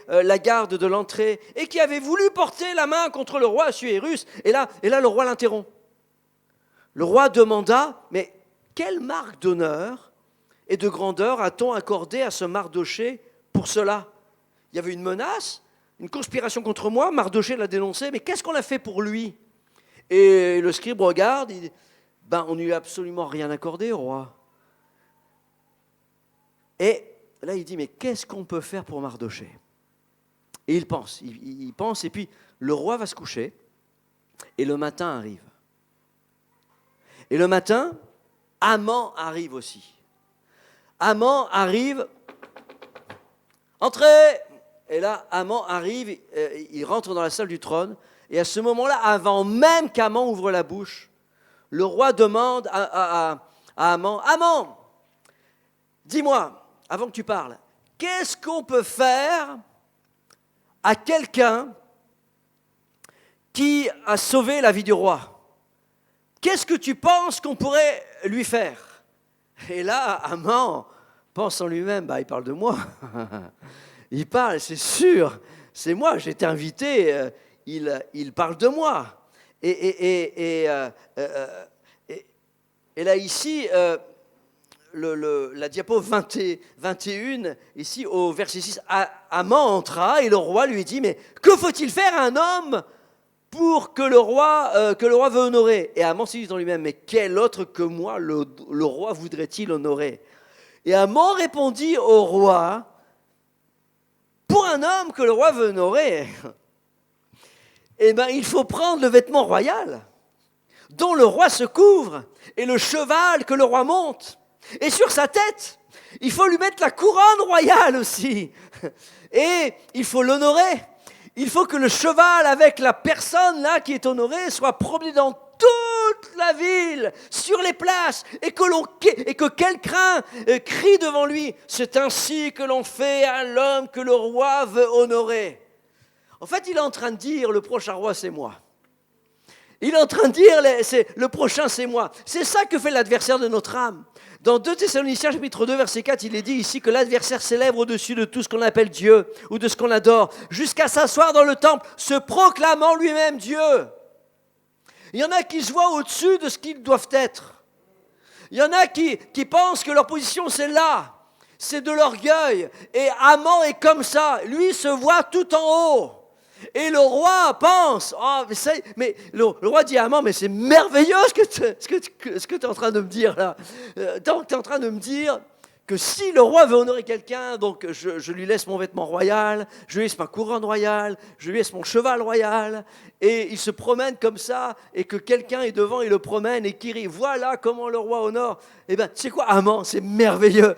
[SPEAKER 4] la garde de l'entrée et qui avaient voulu porter la main contre le roi Assuérus. Et là, le roi l'interrompt. Le roi demanda, mais quelle marque d'honneur et de grandeur a-t-on accordé à ce Mardochée pour cela? Il y avait une menace, une conspiration contre moi, Mardochée l'a dénoncé, mais qu'est-ce qu'on a fait pour lui? Et le scribe regarde, il dit, on ne lui a absolument rien accordé au roi. Et là, il dit, mais qu'est-ce qu'on peut faire pour Mardochée? Et il pense, et puis le roi va se coucher, et le matin arrive. Et le matin, Haman arrive aussi. Haman arrive, entrez. Et là, Haman arrive, il rentre dans la salle du trône. Et à ce moment-là, avant même qu'Haman ouvre la bouche, le roi demande à Haman, « Haman, dis-moi, avant que tu parles, qu'est-ce qu'on peut faire à quelqu'un qui a sauvé la vie du roi? Qu'est-ce que tu penses qu'on pourrait lui faire ?» Et là, Haman pense en lui-même, il parle de moi. Il parle, c'est sûr, c'est moi, j'ai été invité, il parle de moi. Et là, ici, la diapo 21, ici, au verset 6, Haman entra et le roi lui dit, mais que faut-il faire à un homme pour que le roi veut honorer? Et Haman se dit dans lui-même, mais quel autre que moi le roi voudrait-il honorer? Et Haman répondit au roi, pour un homme que le roi veut honorer, il faut prendre le vêtement royal dont le roi se couvre et le cheval que le roi monte. Et sur sa tête, il faut lui mettre la couronne royale aussi. Et il faut l'honorer. Il faut que le cheval avec la personne là qui est honorée soit promené dans toute la ville, sur les places, et que quelqu'un crie devant lui. C'est ainsi que l'on fait à l'homme que le roi veut honorer. En fait, il est en train de dire, le prochain roi, c'est moi. Il est en train de dire, le prochain, c'est moi. C'est ça que fait l'adversaire de notre âme. Dans 2 Thessaloniciens, chapitre 2, verset 4, il est dit ici que l'adversaire s'élève au-dessus de tout ce qu'on appelle Dieu ou de ce qu'on adore, jusqu'à s'asseoir dans le temple, se proclamant lui-même Dieu. Il y en a qui se voient au-dessus de ce qu'ils doivent être. Il y en a qui pensent que leur position, c'est là. C'est de l'orgueil. Et Haman est comme ça. Lui se voit tout en haut. Et le roi pense, mais le roi dit à Haman, mais c'est merveilleux ce que tu es en train de me dire là. Tu es en train de me dire que si le roi veut honorer quelqu'un, donc je lui laisse mon vêtement royal, je lui laisse ma couronne royale, je lui laisse mon cheval royal, et il se promène comme ça, et que quelqu'un est devant, il le promène, et qui rit, voilà comment le roi honore. Eh bien, tu sais quoi, Haman, c'est merveilleux.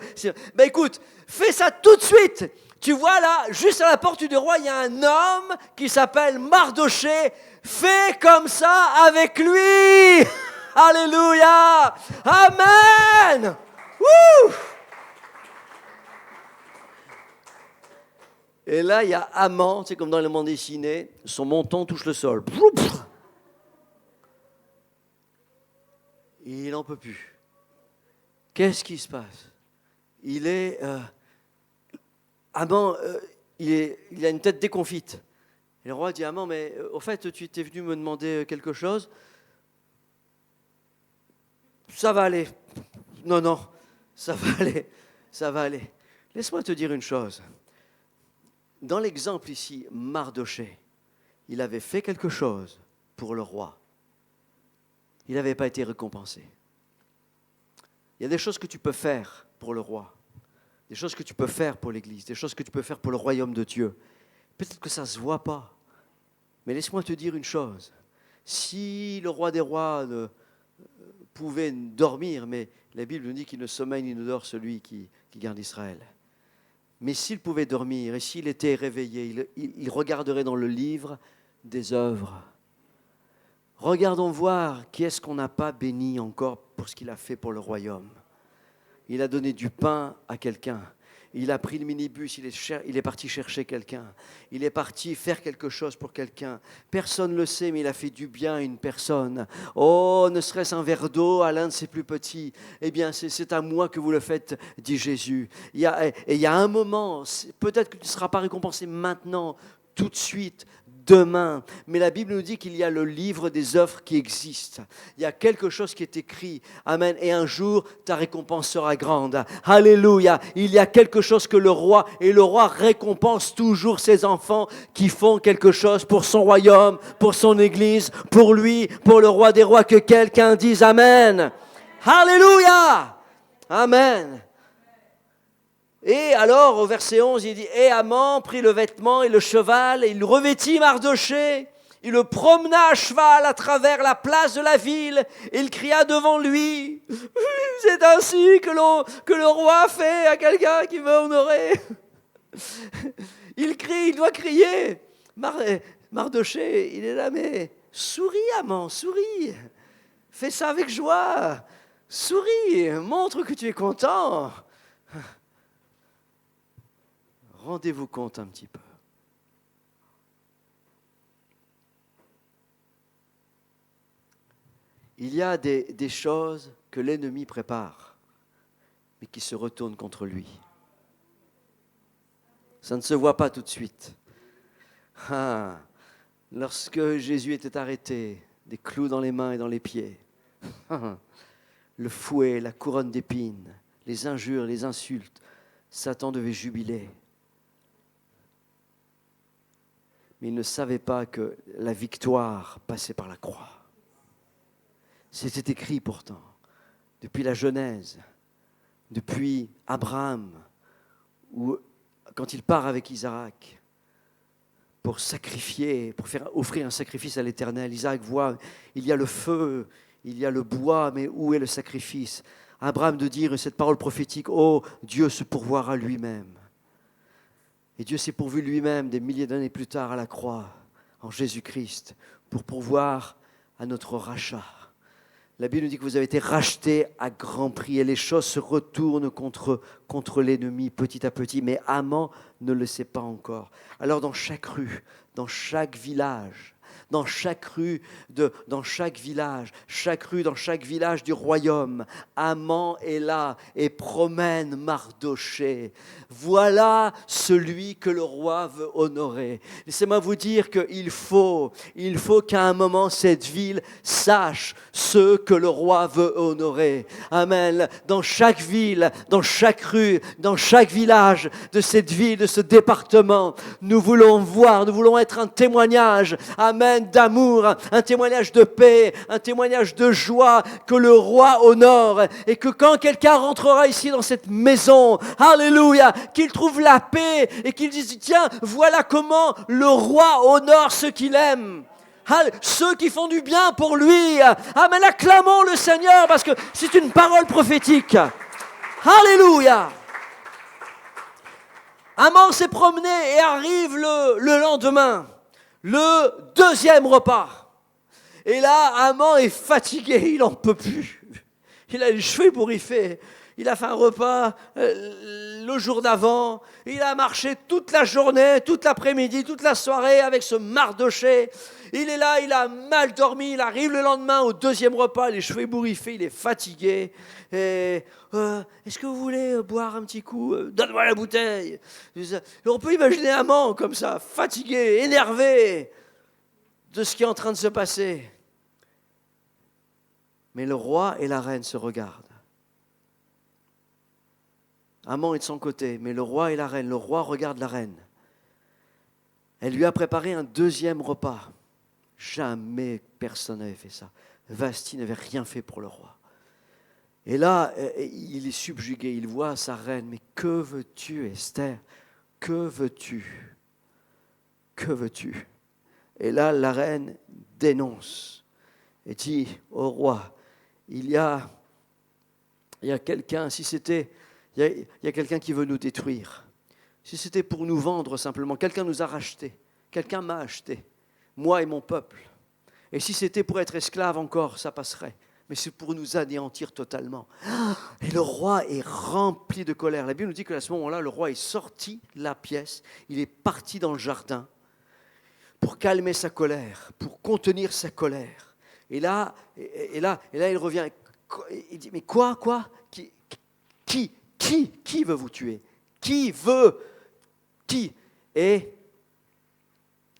[SPEAKER 4] Écoute, fais ça tout de suite. Tu vois là, juste à la porte du roi, il y a un homme qui s'appelle Mardoché. Fais comme ça avec lui. Alléluia. Amen. Wouh. Et là, il y a Haman, c'est comme dans les bandes dessinées, son menton touche le sol. Il n'en peut plus. Qu'est-ce qui se passe? Il est... Haman, il a une tête déconfite. Et le roi dit à Haman, mais au fait, tu étais venu me demander quelque chose? Ça va aller. Non, ça va aller. Laisse-moi te dire une chose. Dans l'exemple ici, Mardoché, il avait fait quelque chose pour le roi. Il n'avait pas été récompensé. Il y a des choses que tu peux faire pour le roi. Des choses que tu peux faire pour l'Église, des choses que tu peux faire pour le royaume de Dieu. Peut-être que ça ne se voit pas, mais laisse-moi te dire une chose. Si le roi des rois pouvait dormir, mais la Bible nous dit qu'il ne sommeille ni ne dort celui qui garde Israël. Mais s'il pouvait dormir et s'il était réveillé, il regarderait dans le livre des œuvres. Regardons voir qui est-ce qu'on n'a pas béni encore pour ce qu'il a fait pour le royaume. Il a donné du pain à quelqu'un. Il a pris le minibus, il est parti chercher quelqu'un. Il est parti faire quelque chose pour quelqu'un. Personne ne le sait, mais il a fait du bien à une personne. Oh, ne serait-ce un verre d'eau à l'un de ses plus petits. Eh bien, c'est à moi que vous le faites, dit Jésus. Il y a un moment, peut-être que tu ne seras pas récompensé maintenant, tout de suite, demain. Mais la Bible nous dit qu'il y a le livre des œuvres qui existe. Il y a quelque chose qui est écrit. Amen. Et un jour, ta récompense sera grande. Alléluia. Il y a quelque chose que le roi récompense toujours ses enfants qui font quelque chose pour son royaume, pour son église, pour lui, pour le roi des rois. Que quelqu'un dise Amen. Alléluia. Amen. Et alors, au verset 11, il dit, « Et Haman prit le vêtement et le cheval, et il revêtit Mardoché, il le promena à cheval à travers la place de la ville, et il cria devant lui, « C'est ainsi que le roi fait à quelqu'un qui veut honorer. » Il crie, il doit crier. Mardoché, il est là, mais souris, Haman, souris. Fais ça avec joie. Souris, montre que tu es content. Rendez-vous compte un petit peu. Il y a des choses que l'ennemi prépare, mais qui se retournent contre lui. Ça ne se voit pas tout de suite. Lorsque Jésus était arrêté, des clous dans les mains et dans les pieds, le fouet, la couronne d'épines, les injures, les insultes, Satan devait jubiler. Mais il ne savait pas que la victoire passait par la croix. C'était écrit pourtant, depuis la Genèse, depuis Abraham, où, quand il part avec Isaac pour sacrifier, pour offrir un sacrifice à l'Éternel, Isaac voit, il y a le feu, il y a le bois, mais où est le sacrifice? Abraham de dire cette parole prophétique, oh, Dieu se pourvoira lui-même. Et Dieu s'est pourvu lui-même des milliers d'années plus tard à la croix, en Jésus-Christ, pour pourvoir à notre rachat. La Bible nous dit que vous avez été rachetés à grand prix et les choses se retournent contre l'ennemi petit à petit. Mais Haman ne le sait pas encore. Alors dans chaque rue, dans chaque village, dans chaque rue, dans chaque village du royaume, Haman est là et promène Mardoché. Voilà celui que le roi veut honorer. Laissez-moi vous dire qu'il faut qu'à un moment cette ville sache ce que le roi veut honorer. Amen. Dans chaque ville, dans chaque rue, dans chaque village de cette ville, de ce département, nous voulons être un témoignage. Amen. D'amour, un témoignage de paix, un témoignage de joie que le roi honore et que quand quelqu'un rentrera ici dans cette maison, alléluia, qu'il trouve la paix et qu'il dise tiens, voilà comment le roi honore ceux qu'il aime. Ceux qui font du bien pour lui. Amen, acclamons le Seigneur parce que c'est une parole prophétique. Alléluia. Haman s'est promené et arrive le lendemain. Le deuxième repas. Et là, Haman est fatigué, il n'en peut plus. Il a les cheveux ébouriffés. Il a fait un repas le jour d'avant. Il a marché toute la journée, toute l'après-midi, toute la soirée avec ce Mardoché. Il est là, il a mal dormi. Il arrive le lendemain au deuxième repas, les cheveux ébouriffés, il est fatigué. Et, est-ce que vous voulez boire un petit coup? Donne-moi la bouteille. On peut imaginer Haman comme ça, fatigué, énervé de ce qui est en train de se passer. Mais le roi et la reine se regardent. Haman est de son côté, mais le roi et la reine, le roi regarde la reine. Elle lui a préparé un deuxième repas. Jamais personne n'avait fait ça. Vasti n'avait rien fait pour le roi. Et là, il est subjugué, il voit sa reine. Mais que veux-tu, Esther? Que veux-tu? Que veux-tu? Et là, la reine dénonce et dit au roi, il y a quelqu'un, il y a quelqu'un qui veut nous détruire. Si c'était pour nous vendre simplement, quelqu'un nous a rachetés, quelqu'un m'a acheté, moi et mon peuple. Et si c'était pour être esclave encore, ça passerait. Mais c'est pour nous anéantir totalement. Et le roi est rempli de colère. La Bible nous dit qu'à ce moment-là, le roi est sorti de la pièce, il est parti dans le jardin pour calmer sa colère, pour contenir sa colère. Et là, il revient. Il dit, mais quoi? Qui veut vous tuer? Qui? Et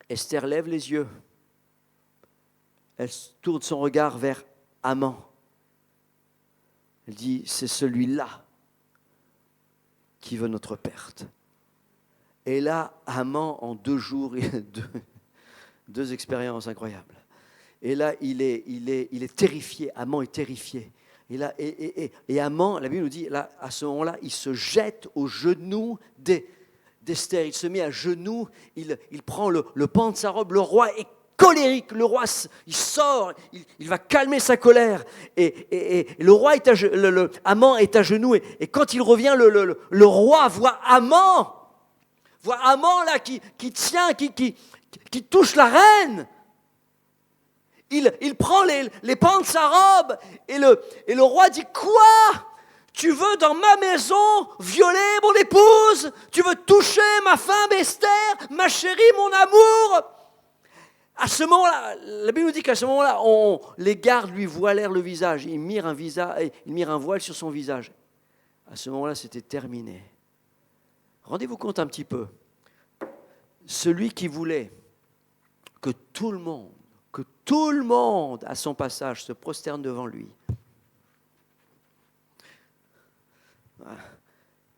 [SPEAKER 4] Esther lève les yeux. Elle tourne son regard vers Haman. Elle dit, c'est celui-là qui veut notre perte. Et là, Haman, en 2 jours, il a deux expériences incroyables. Et là, il est terrifié. Haman est terrifié. Et là, et Haman, la Bible nous dit, là, à ce moment-là, il se jette aux genoux d'Esther. Il se met à genoux, il prend le pan de sa robe. Le roi est colérique. Le roi, il sort, il va calmer sa colère. Et le roi Haman est à genoux. Et quand il revient, le roi voit Haman Voir Haman là qui tient, qui touche la reine. Il prend les pans de sa robe et le roi dit « Quoi ? Tu veux dans ma maison violer mon épouse ? Tu veux toucher ma femme Esther, ma chérie, mon amour ?» À ce moment-là, la Bible nous dit qu'à ce moment-là, les gardes lui voilèrent le visage. Ils mirent un voile sur son visage. À ce moment-là, c'était terminé. Rendez-vous compte un petit peu. Celui qui voulait que tout le monde, à son passage, se prosterne devant lui,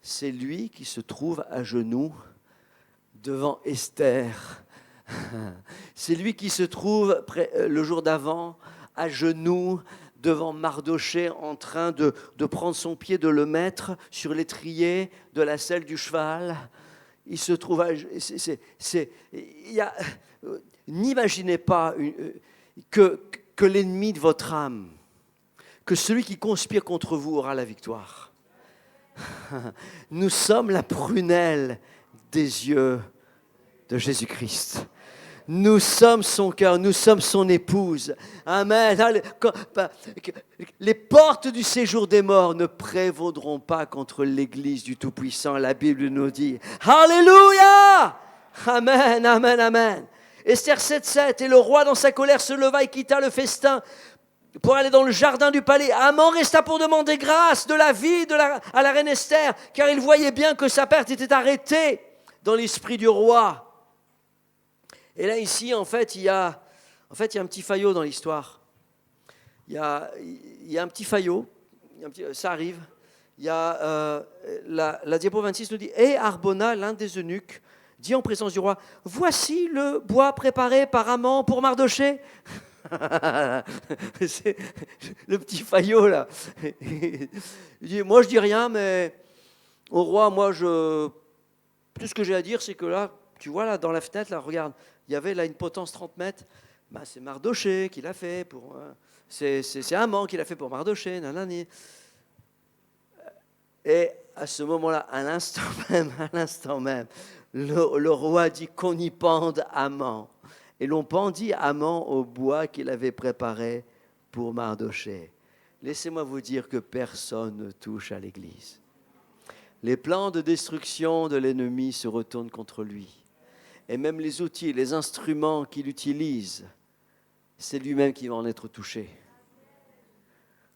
[SPEAKER 4] c'est lui qui se trouve à genoux devant Esther. C'est lui qui se trouve le jour d'avant à genoux devant Mardochée en train de prendre son pied, de le mettre sur l'étrier de la selle du cheval. Il se trouve n'imaginez pas que l'ennemi de votre âme, que celui qui conspire contre vous aura la victoire. Nous sommes la prunelle des yeux de Jésus-Christ. Nous sommes son cœur, nous sommes son épouse. Amen. Les portes du séjour des morts ne prévaudront pas contre l'Église du Tout-Puissant. La Bible nous dit. Alléluia. Amen, amen, amen. Esther 7:7. Et le roi dans sa colère se leva et quitta le festin pour aller dans le jardin du palais. Haman resta pour demander grâce de la vie à la reine Esther, car il voyait bien que sa perte était arrêtée dans l'esprit du roi. Et là, ici, en fait, il y a un petit faillot dans l'histoire. Il y a un petit faillot, ça arrive. Il y a la diapo 26 nous dit « Et Harbona, l'un des eunuques, dit en présence du roi, « Voici le bois préparé par Haman pour Mardochée. » C'est le petit faillot, là. Il dit « Moi, je dis rien, mais au roi, tout ce que j'ai à dire, c'est que là, tu vois, là, dans la fenêtre, là, regarde, il y avait là une potence 30 mètres. Ben, c'est Mardochée qui l'a fait pour. C'est Haman qui l'a fait pour Mardochée. Nanani. Et à ce moment-là, à l'instant même, le roi dit qu'on y pende Haman. Et l'on pendit Haman au bois qu'il avait préparé pour Mardochée. Laissez-moi vous dire que personne ne touche à l'Église. Les plans de destruction de l'ennemi se retournent contre lui. Et même les outils, les instruments qu'il utilise, c'est lui-même qui va en être touché.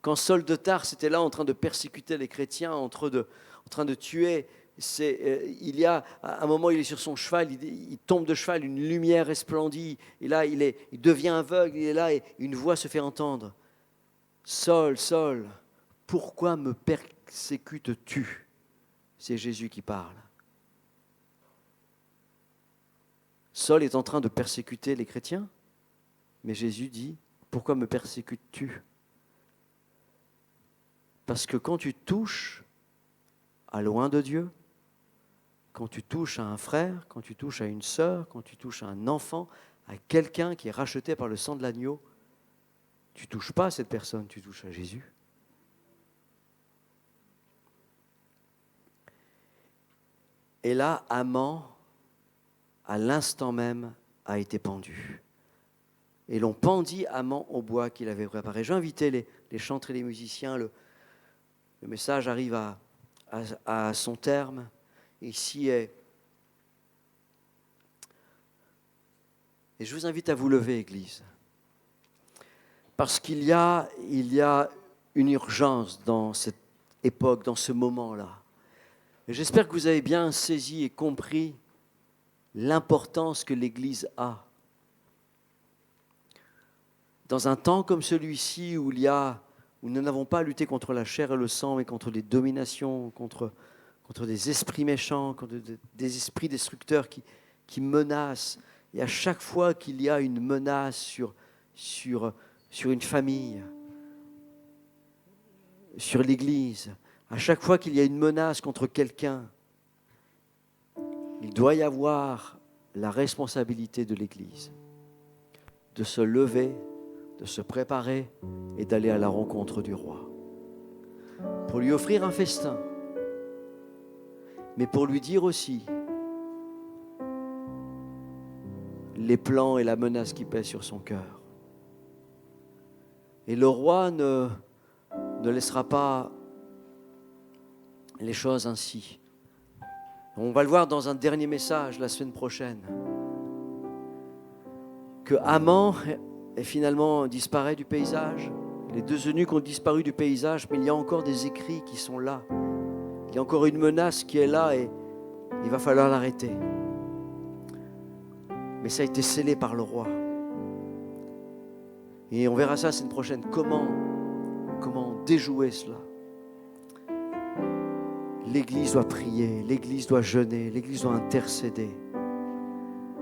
[SPEAKER 4] Quand Saul de Tarse était là en train de persécuter les chrétiens, en train de tuer, il y a à un moment, il est sur son cheval, il tombe de cheval, une lumière resplendit, et là, il devient aveugle, il est là, et une voix se fait entendre. « Saul, Saul, pourquoi me persécutes-tu » C'est Jésus qui parle. Saul est en train de persécuter les chrétiens, mais Jésus dit « Pourquoi me persécutes-tu » Parce que quand tu touches à loin de Dieu, quand tu touches à un frère, quand tu touches à une sœur, quand tu touches à un enfant, à quelqu'un qui est racheté par le sang de l'agneau, tu ne touches pas à cette personne, tu touches à Jésus. Et là, Haman, à l'instant même, a été pendu. Et l'on pendit Haman au bois qu'il avait préparé. J'ai invité les chantres et les musiciens. Le message arrive à son terme. Ici est. Et je vous invite à vous lever, Église. Parce qu'il y a une urgence dans cette époque, dans ce moment-là. Et j'espère que vous avez bien saisi et compris l'importance que l'Église a. Dans un temps comme celui-ci où nous n'avons pas à lutter contre la chair et le sang, mais contre les dominations, contre des esprits méchants, contre des esprits destructeurs qui menacent. Et à chaque fois qu'il y a une menace sur une famille, sur l'Église, à chaque fois qu'il y a une menace contre quelqu'un, il doit y avoir la responsabilité de l'Église de se lever, de se préparer et d'aller à la rencontre du roi. Pour lui offrir un festin, mais pour lui dire aussi les plans et la menace qui pèsent sur son cœur. Et le roi ne laissera pas les choses ainsi. On va le voir dans un dernier message la semaine prochaine. Que Haman est finalement disparaît du paysage. Les 2 eunuques ont disparu du paysage, mais il y a encore des écrits qui sont là. Il y a encore une menace qui est là et il va falloir l'arrêter. Mais ça a été scellé par le roi. Et on verra ça la semaine prochaine. Comment déjouer cela? L'Église doit prier, l'Église doit jeûner, l'Église doit intercéder.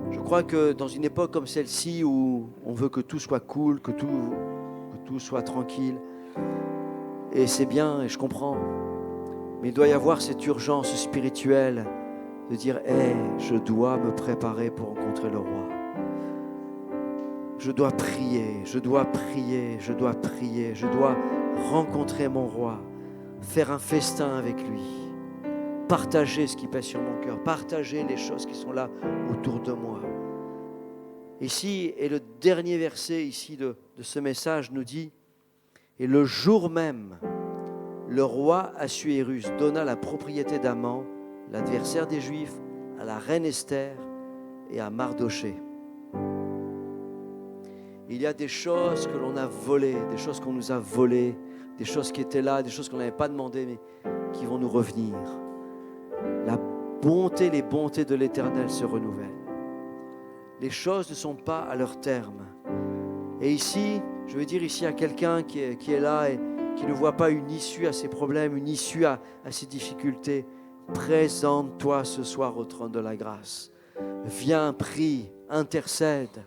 [SPEAKER 4] Je crois que dans une époque comme celle-ci où on veut que tout soit cool, que tout soit tranquille, et c'est bien, et je comprends, mais il doit y avoir cette urgence spirituelle de dire « je dois me préparer pour rencontrer le roi. Je dois prier, je dois prier, je dois prier, je dois rencontrer mon roi, faire un festin avec lui. » Partager ce qui pèse sur mon cœur, partager les choses qui sont là autour de moi. Ici, et le dernier verset ici de ce message nous dit « Et le jour même, le roi Assuérus donna la propriété d'Aman, l'adversaire des Juifs, à la reine Esther et à Mardoché. » Il y a des choses que l'on a volées, des choses qu'on nous a volées, des choses qui étaient là, des choses qu'on n'avait pas demandées, mais qui vont nous revenir. La bonté, les bontés de l'Éternel se renouvellent. Les choses ne sont pas à leur terme. Et ici, je veux dire ici à quelqu'un qui est là et qui ne voit pas une issue à ses problèmes, une issue à ses difficultés. Présente-toi ce soir au trône de la grâce. Viens, prie, intercède.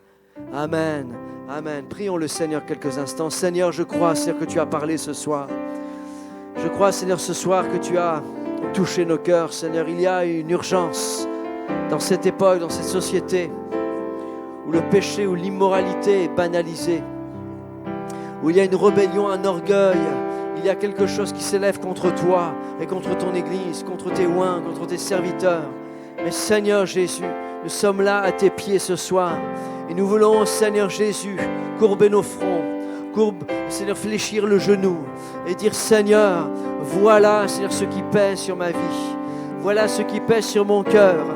[SPEAKER 4] Amen, amen. Prions le Seigneur quelques instants. Seigneur, je crois, Seigneur, que tu as parlé ce soir. Je crois, Seigneur, ce soir que tu as touché nos cœurs. Seigneur, il y a une urgence dans cette époque, dans cette société où le péché, où l'immoralité est banalisée, où il y a une rébellion, un orgueil, il y a quelque chose qui s'élève contre toi et contre ton Église, contre tes oints, contre tes serviteurs. Mais Seigneur Jésus, nous sommes là à tes pieds ce soir et nous voulons, Seigneur Jésus, courber nos fronts, Seigneur, fléchir le genou et dire Seigneur, voilà, Seigneur, ce qui pèse sur ma vie, voilà ce qui pèse sur mon cœur,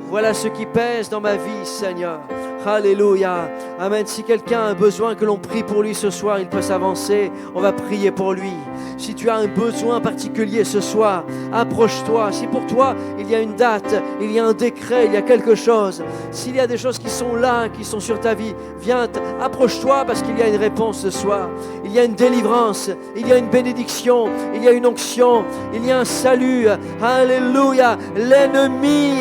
[SPEAKER 4] voilà ce qui pèse dans ma vie, Seigneur. Alléluia. Amen. Si quelqu'un a un besoin que l'on prie pour lui ce soir, il peut s'avancer. On va prier pour lui. Si tu as un besoin particulier ce soir, approche-toi. Si pour toi, il y a une date, il y a un décret, il y a quelque chose. S'il y a des choses qui sont là, qui sont sur ta vie, viens, approche-toi parce qu'il y a une réponse ce soir. Il y a une délivrance, il y a une bénédiction, il y a une onction, il y a un salut. Alléluia. L'ennemi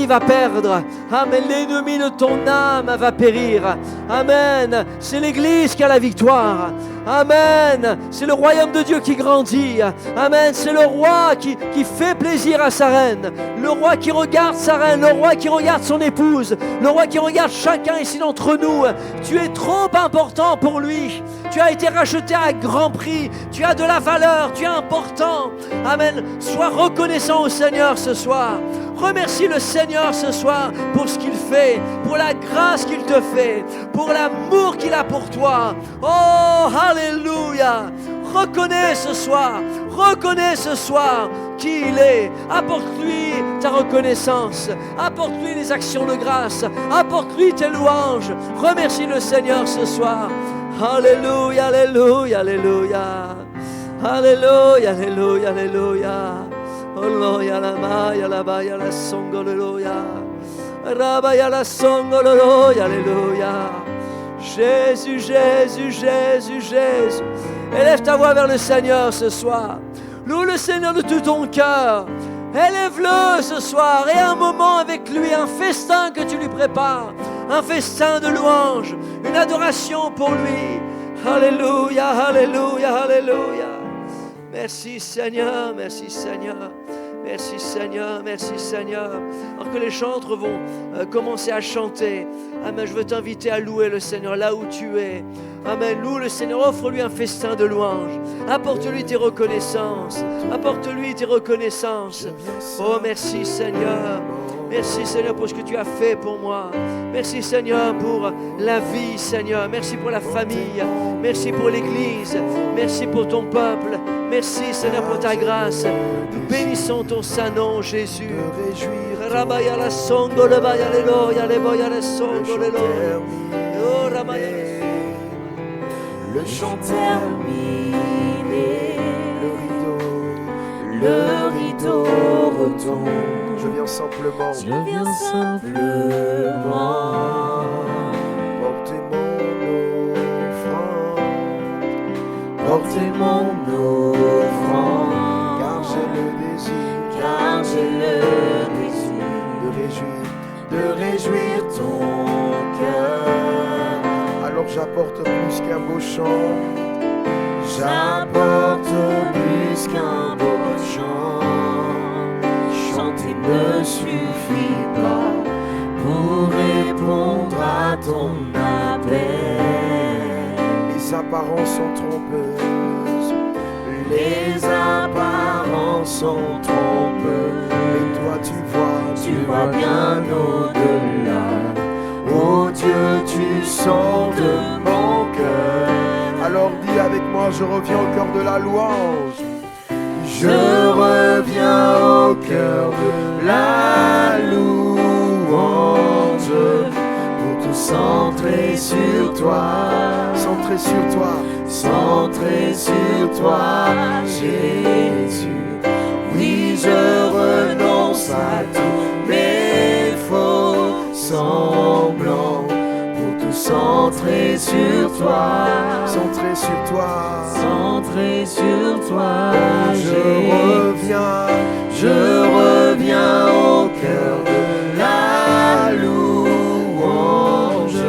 [SPEAKER 4] va perdre. Amen. L'ennemi de ton âme va périr. Amen. C'est l'Église qui a la victoire. Amen. C'est le royaume de Dieu qui grandit. Amen. C'est le roi qui fait plaisir à sa reine. Le roi qui regarde sa reine. Le roi qui regarde son épouse. Le roi qui regarde chacun ici d'entre nous. Tu es trop important pour lui. Tu as été racheté à grand prix. Tu as de la valeur. Tu es important. Amen. Sois reconnaissant au Seigneur ce soir. Remercie le Seigneur ce soir pour ce qu'il fait, pour la grâce qu'il te fait, pour l'amour qu'il a pour toi. Oh, alléluia. Reconnais ce soir qui il est. Apporte-lui ta reconnaissance, apporte-lui les actions de grâce, apporte-lui tes louanges. Remercie le Seigneur ce soir. Alléluia, alléluia, alléluia. Alléluia, alléluia, alléluia. Alléluia, la maya, la baya, la songoloya. Rabaya, la songoloya, alléluia. Jésus, Jésus, Jésus, Jésus. Élève ta voix vers le Seigneur ce soir. Loue le Seigneur de tout ton cœur. Élève-le ce soir et un moment avec lui, un festin que tu lui prépares, un festin de louange, une adoration pour lui. Alléluia, alléluia, alléluia. Merci Seigneur, merci Seigneur. Merci Seigneur, merci Seigneur. Alors que les chantres vont commencer à chanter, Amen, je veux t'inviter à louer le Seigneur là où tu es. Amen, loue le Seigneur, offre-lui un festin de louange. Apporte-lui tes reconnaissances. Apporte-lui tes reconnaissances. Oh merci Seigneur. Merci Seigneur pour ce que tu as fait pour moi. Merci Seigneur pour la vie Seigneur. Merci pour la famille. Merci pour l'église. Merci pour ton peuple. Merci Seigneur pour ta grâce. Nous bénissons ton saint nom Jésus. Rabaya la songo le baya le loya le boya le songo le loya. Oh Rabaya.
[SPEAKER 2] Le chant terminé, le rideau retombe.
[SPEAKER 1] Je viens simplement
[SPEAKER 2] porter mon offrande,
[SPEAKER 1] car j'ai le désir
[SPEAKER 2] de réjouir ton cœur.
[SPEAKER 1] Alors j'apporte plus qu'un beau chant.
[SPEAKER 2] J'apporte plus qu'un beau chant. Chanter ne suffit pas pour répondre à ton appel.
[SPEAKER 1] Les apparences sont trompeuses.
[SPEAKER 2] Les apparences sont trompeuses.
[SPEAKER 1] Mais toi
[SPEAKER 2] Tu vois bien au-delà. Oh Dieu, tu sens de mon cœur.
[SPEAKER 1] Alors dis avec moi, je reviens au cœur de la louange.
[SPEAKER 2] Je reviens au cœur de la louange pour tout centrer sur toi.
[SPEAKER 1] Centré sur toi.
[SPEAKER 2] Centré sur toi, Jésus. Oui, je renonce à tous mes faux semblants pour tout centrer sur toi.
[SPEAKER 1] Centré sur toi.
[SPEAKER 2] Centré sur toi,
[SPEAKER 1] Je
[SPEAKER 2] reviens au cœur de la louange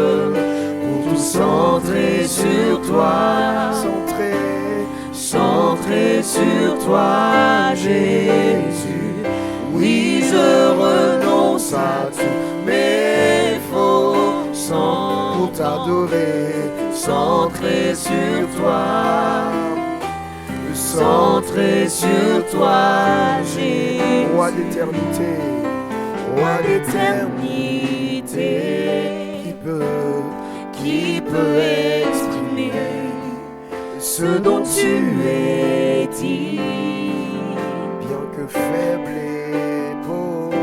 [SPEAKER 2] pour tout centrer sur toi. Centré sur toi, Jésus. Oui, je renonce à tous mes faux semblants
[SPEAKER 1] pour t'adorer.
[SPEAKER 2] Centré sur toi. Centré sur toi, Jésus.
[SPEAKER 1] Roi d'éternité.
[SPEAKER 2] Roi d'éternité. Qui peut exprimer ce dont tu es digne?
[SPEAKER 1] Bien que faible et pauvre.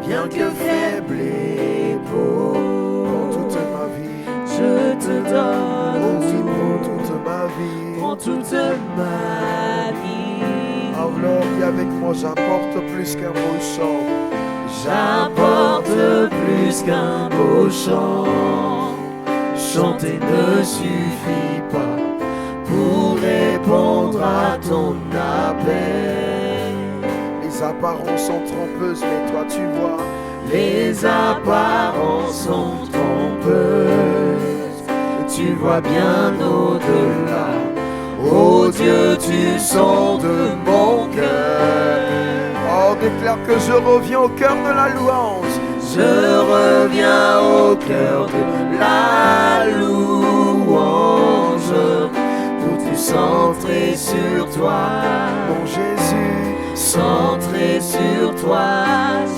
[SPEAKER 2] Bien que faible et pauvre,
[SPEAKER 1] Prends toute ma vie.
[SPEAKER 2] je te donne
[SPEAKER 1] Oh oui,
[SPEAKER 2] tout.
[SPEAKER 1] prends toute ma vie.
[SPEAKER 2] Prends toute ma vie.
[SPEAKER 1] Alors dis avec moi, j'apporte plus qu'un beau chant.
[SPEAKER 2] J'apporte plus qu'un beau chant. Chanter ne suffit pas pour répondre à ton appel.
[SPEAKER 1] Les apparences sont trompeuses, mais toi tu vois.
[SPEAKER 2] Les apparences sont trompeuses. Tu vois bien au-delà. Oh Dieu, tu sens de mon cœur.
[SPEAKER 1] Oh, déclare que je reviens au cœur de la louange.
[SPEAKER 2] Je reviens au cœur de la louange pour tout centrer sur toi,
[SPEAKER 1] Mon Jésus,
[SPEAKER 2] centré sur toi,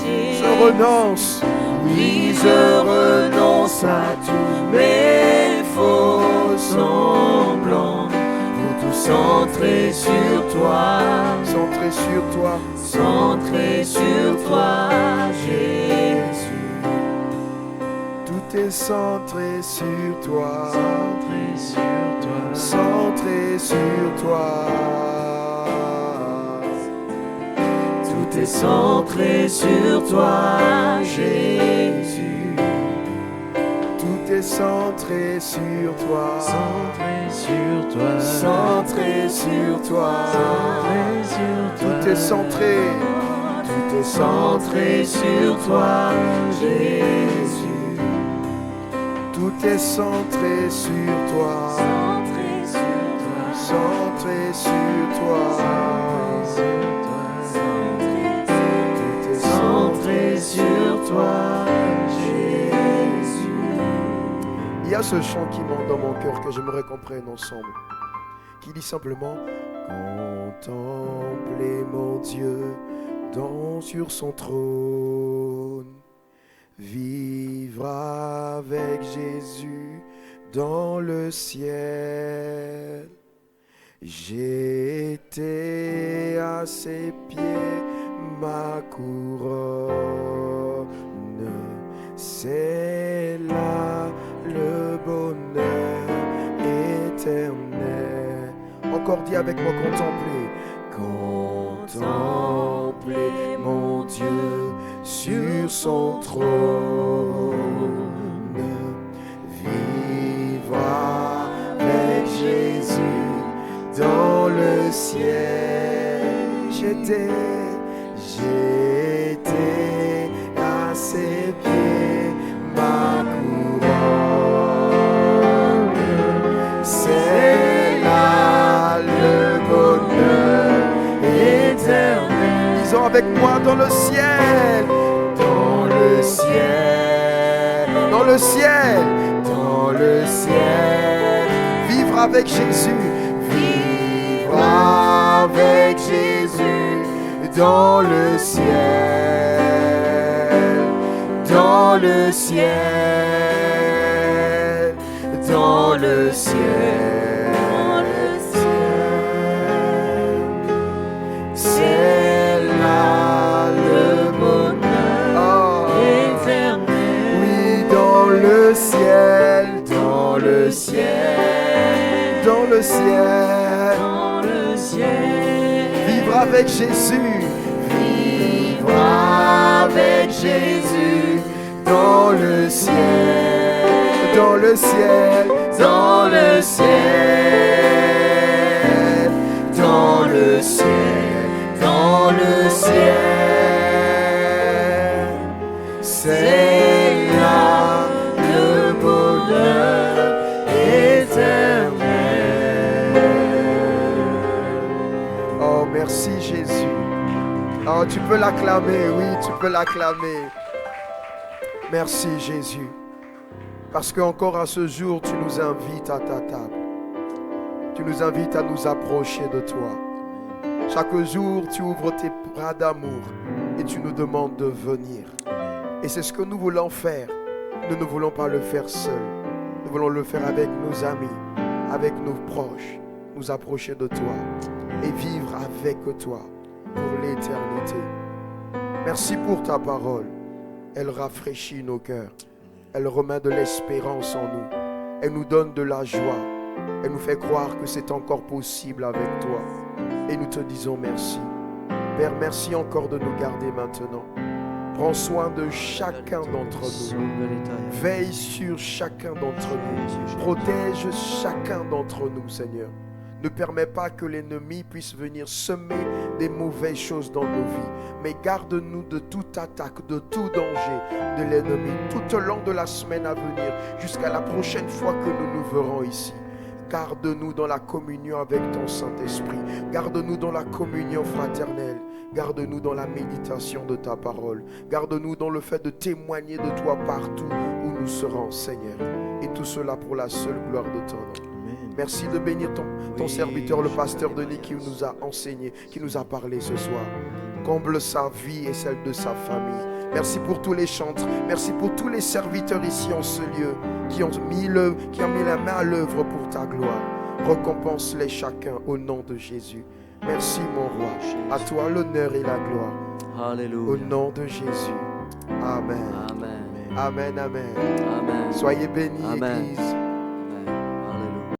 [SPEAKER 2] Jésus.
[SPEAKER 1] je renonce.
[SPEAKER 2] Oui, je renonce à tous mes faux semblants pour tout centrer sur toi,
[SPEAKER 1] Centré sur toi.
[SPEAKER 2] centré sur toi, Jésus.
[SPEAKER 1] Tout est centré sur toi.
[SPEAKER 2] Centré sur toi.
[SPEAKER 1] Centré sur toi.
[SPEAKER 2] Tout est centré sur toi, Jésus.
[SPEAKER 1] Tout est centré sur toi.
[SPEAKER 2] Centré sur toi.
[SPEAKER 1] Centré sur toi.
[SPEAKER 2] Centré sur toi.
[SPEAKER 1] Tout est centré.
[SPEAKER 2] Tout est centré sur toi, Jésus.
[SPEAKER 1] Tout est centré sur toi.
[SPEAKER 2] Centré sur toi.
[SPEAKER 1] Centré sur toi. Tout est
[SPEAKER 2] Centré sur toi, Jésus.
[SPEAKER 1] Il y a ce chant qui monte dans mon cœur que j'aimerais qu'on prenne ensemble, qui dit simplement: contemplez mon Dieu sur son trône. Vivre avec Jésus dans le ciel. J'ai été à ses pieds, ma couronne. C'est là le bonheur éternel. Encore dit avec moi, contempler mon Dieu sur son trône. Vivre avec Jésus dans le ciel. J'étais à ses pieds, ma couronne. C'est là le bonheur éternel. Disons avec moi, dans le ciel, dans le ciel, dans le ciel, dans le ciel. Vivre avec Jésus, vivre avec Jésus dans le ciel, dans le ciel, dans le ciel, dans le ciel. C'est là le bonheur éternel. Oui, dans le ciel, dans le ciel, dans le ciel, dans le ciel. Vivre avec Jésus, vivre avec Jésus dans le ciel, dans le ciel, dans le ciel, dans le ciel, dans le ciel. C'est là le bonheur éternel. Oh, merci Jésus. Oh, tu peux l'acclamer, oui, tu peux l'acclamer. Merci Jésus. Parce qu'encore à ce jour, tu nous invites à ta table. Tu nous invites à nous approcher de toi. Chaque jour, tu ouvres tes bras d'amour et tu nous demandes de venir. Et c'est ce que nous voulons faire. Nous ne voulons pas le faire seul. Nous voulons le faire avec nos amis, avec nos proches, nous approcher de toi et vivre avec toi pour l'éternité. Merci pour ta parole. Elle rafraîchit nos cœurs. Elle remet de l'espérance en nous. Elle nous donne de la joie. Elle nous fait croire que c'est encore possible avec toi. Et nous te disons merci. Père, merci encore de nous garder maintenant. Prends soin de chacun d'entre nous. Veille sur chacun d'entre nous. Protège chacun d'entre nous, Seigneur. Ne permets pas que l'ennemi puisse venir semer des mauvaises choses dans nos vies. Mais garde-nous de toute attaque, de tout danger de l'ennemi tout au long de la semaine à venir, jusqu'à la prochaine fois que nous nous verrons ici. Garde-nous dans la communion avec ton Saint-Esprit. Garde-nous dans la communion fraternelle. Garde-nous dans la méditation de ta parole. Garde-nous dans le fait de témoigner de toi partout où nous serons, Seigneur. Et tout cela pour la seule gloire de ton nom. Merci de bénir ton serviteur, le pasteur Denis, qui nous a enseigné, qui nous a parlé ce soir. Comble sa vie et celle de sa famille. Merci pour tous les chantres. Merci pour tous les serviteurs ici en ce lieu qui ont mis la main à l'œuvre pour ta gloire. Récompense-les chacun au nom de Jésus. Merci mon roi. À toi l'honneur et la gloire.
[SPEAKER 4] Alléluia.
[SPEAKER 1] Au nom de Jésus. Amen.
[SPEAKER 4] Amen.
[SPEAKER 1] Amen, amen.
[SPEAKER 4] Amen.
[SPEAKER 1] Soyez bénis,
[SPEAKER 4] Amen.
[SPEAKER 1] Église.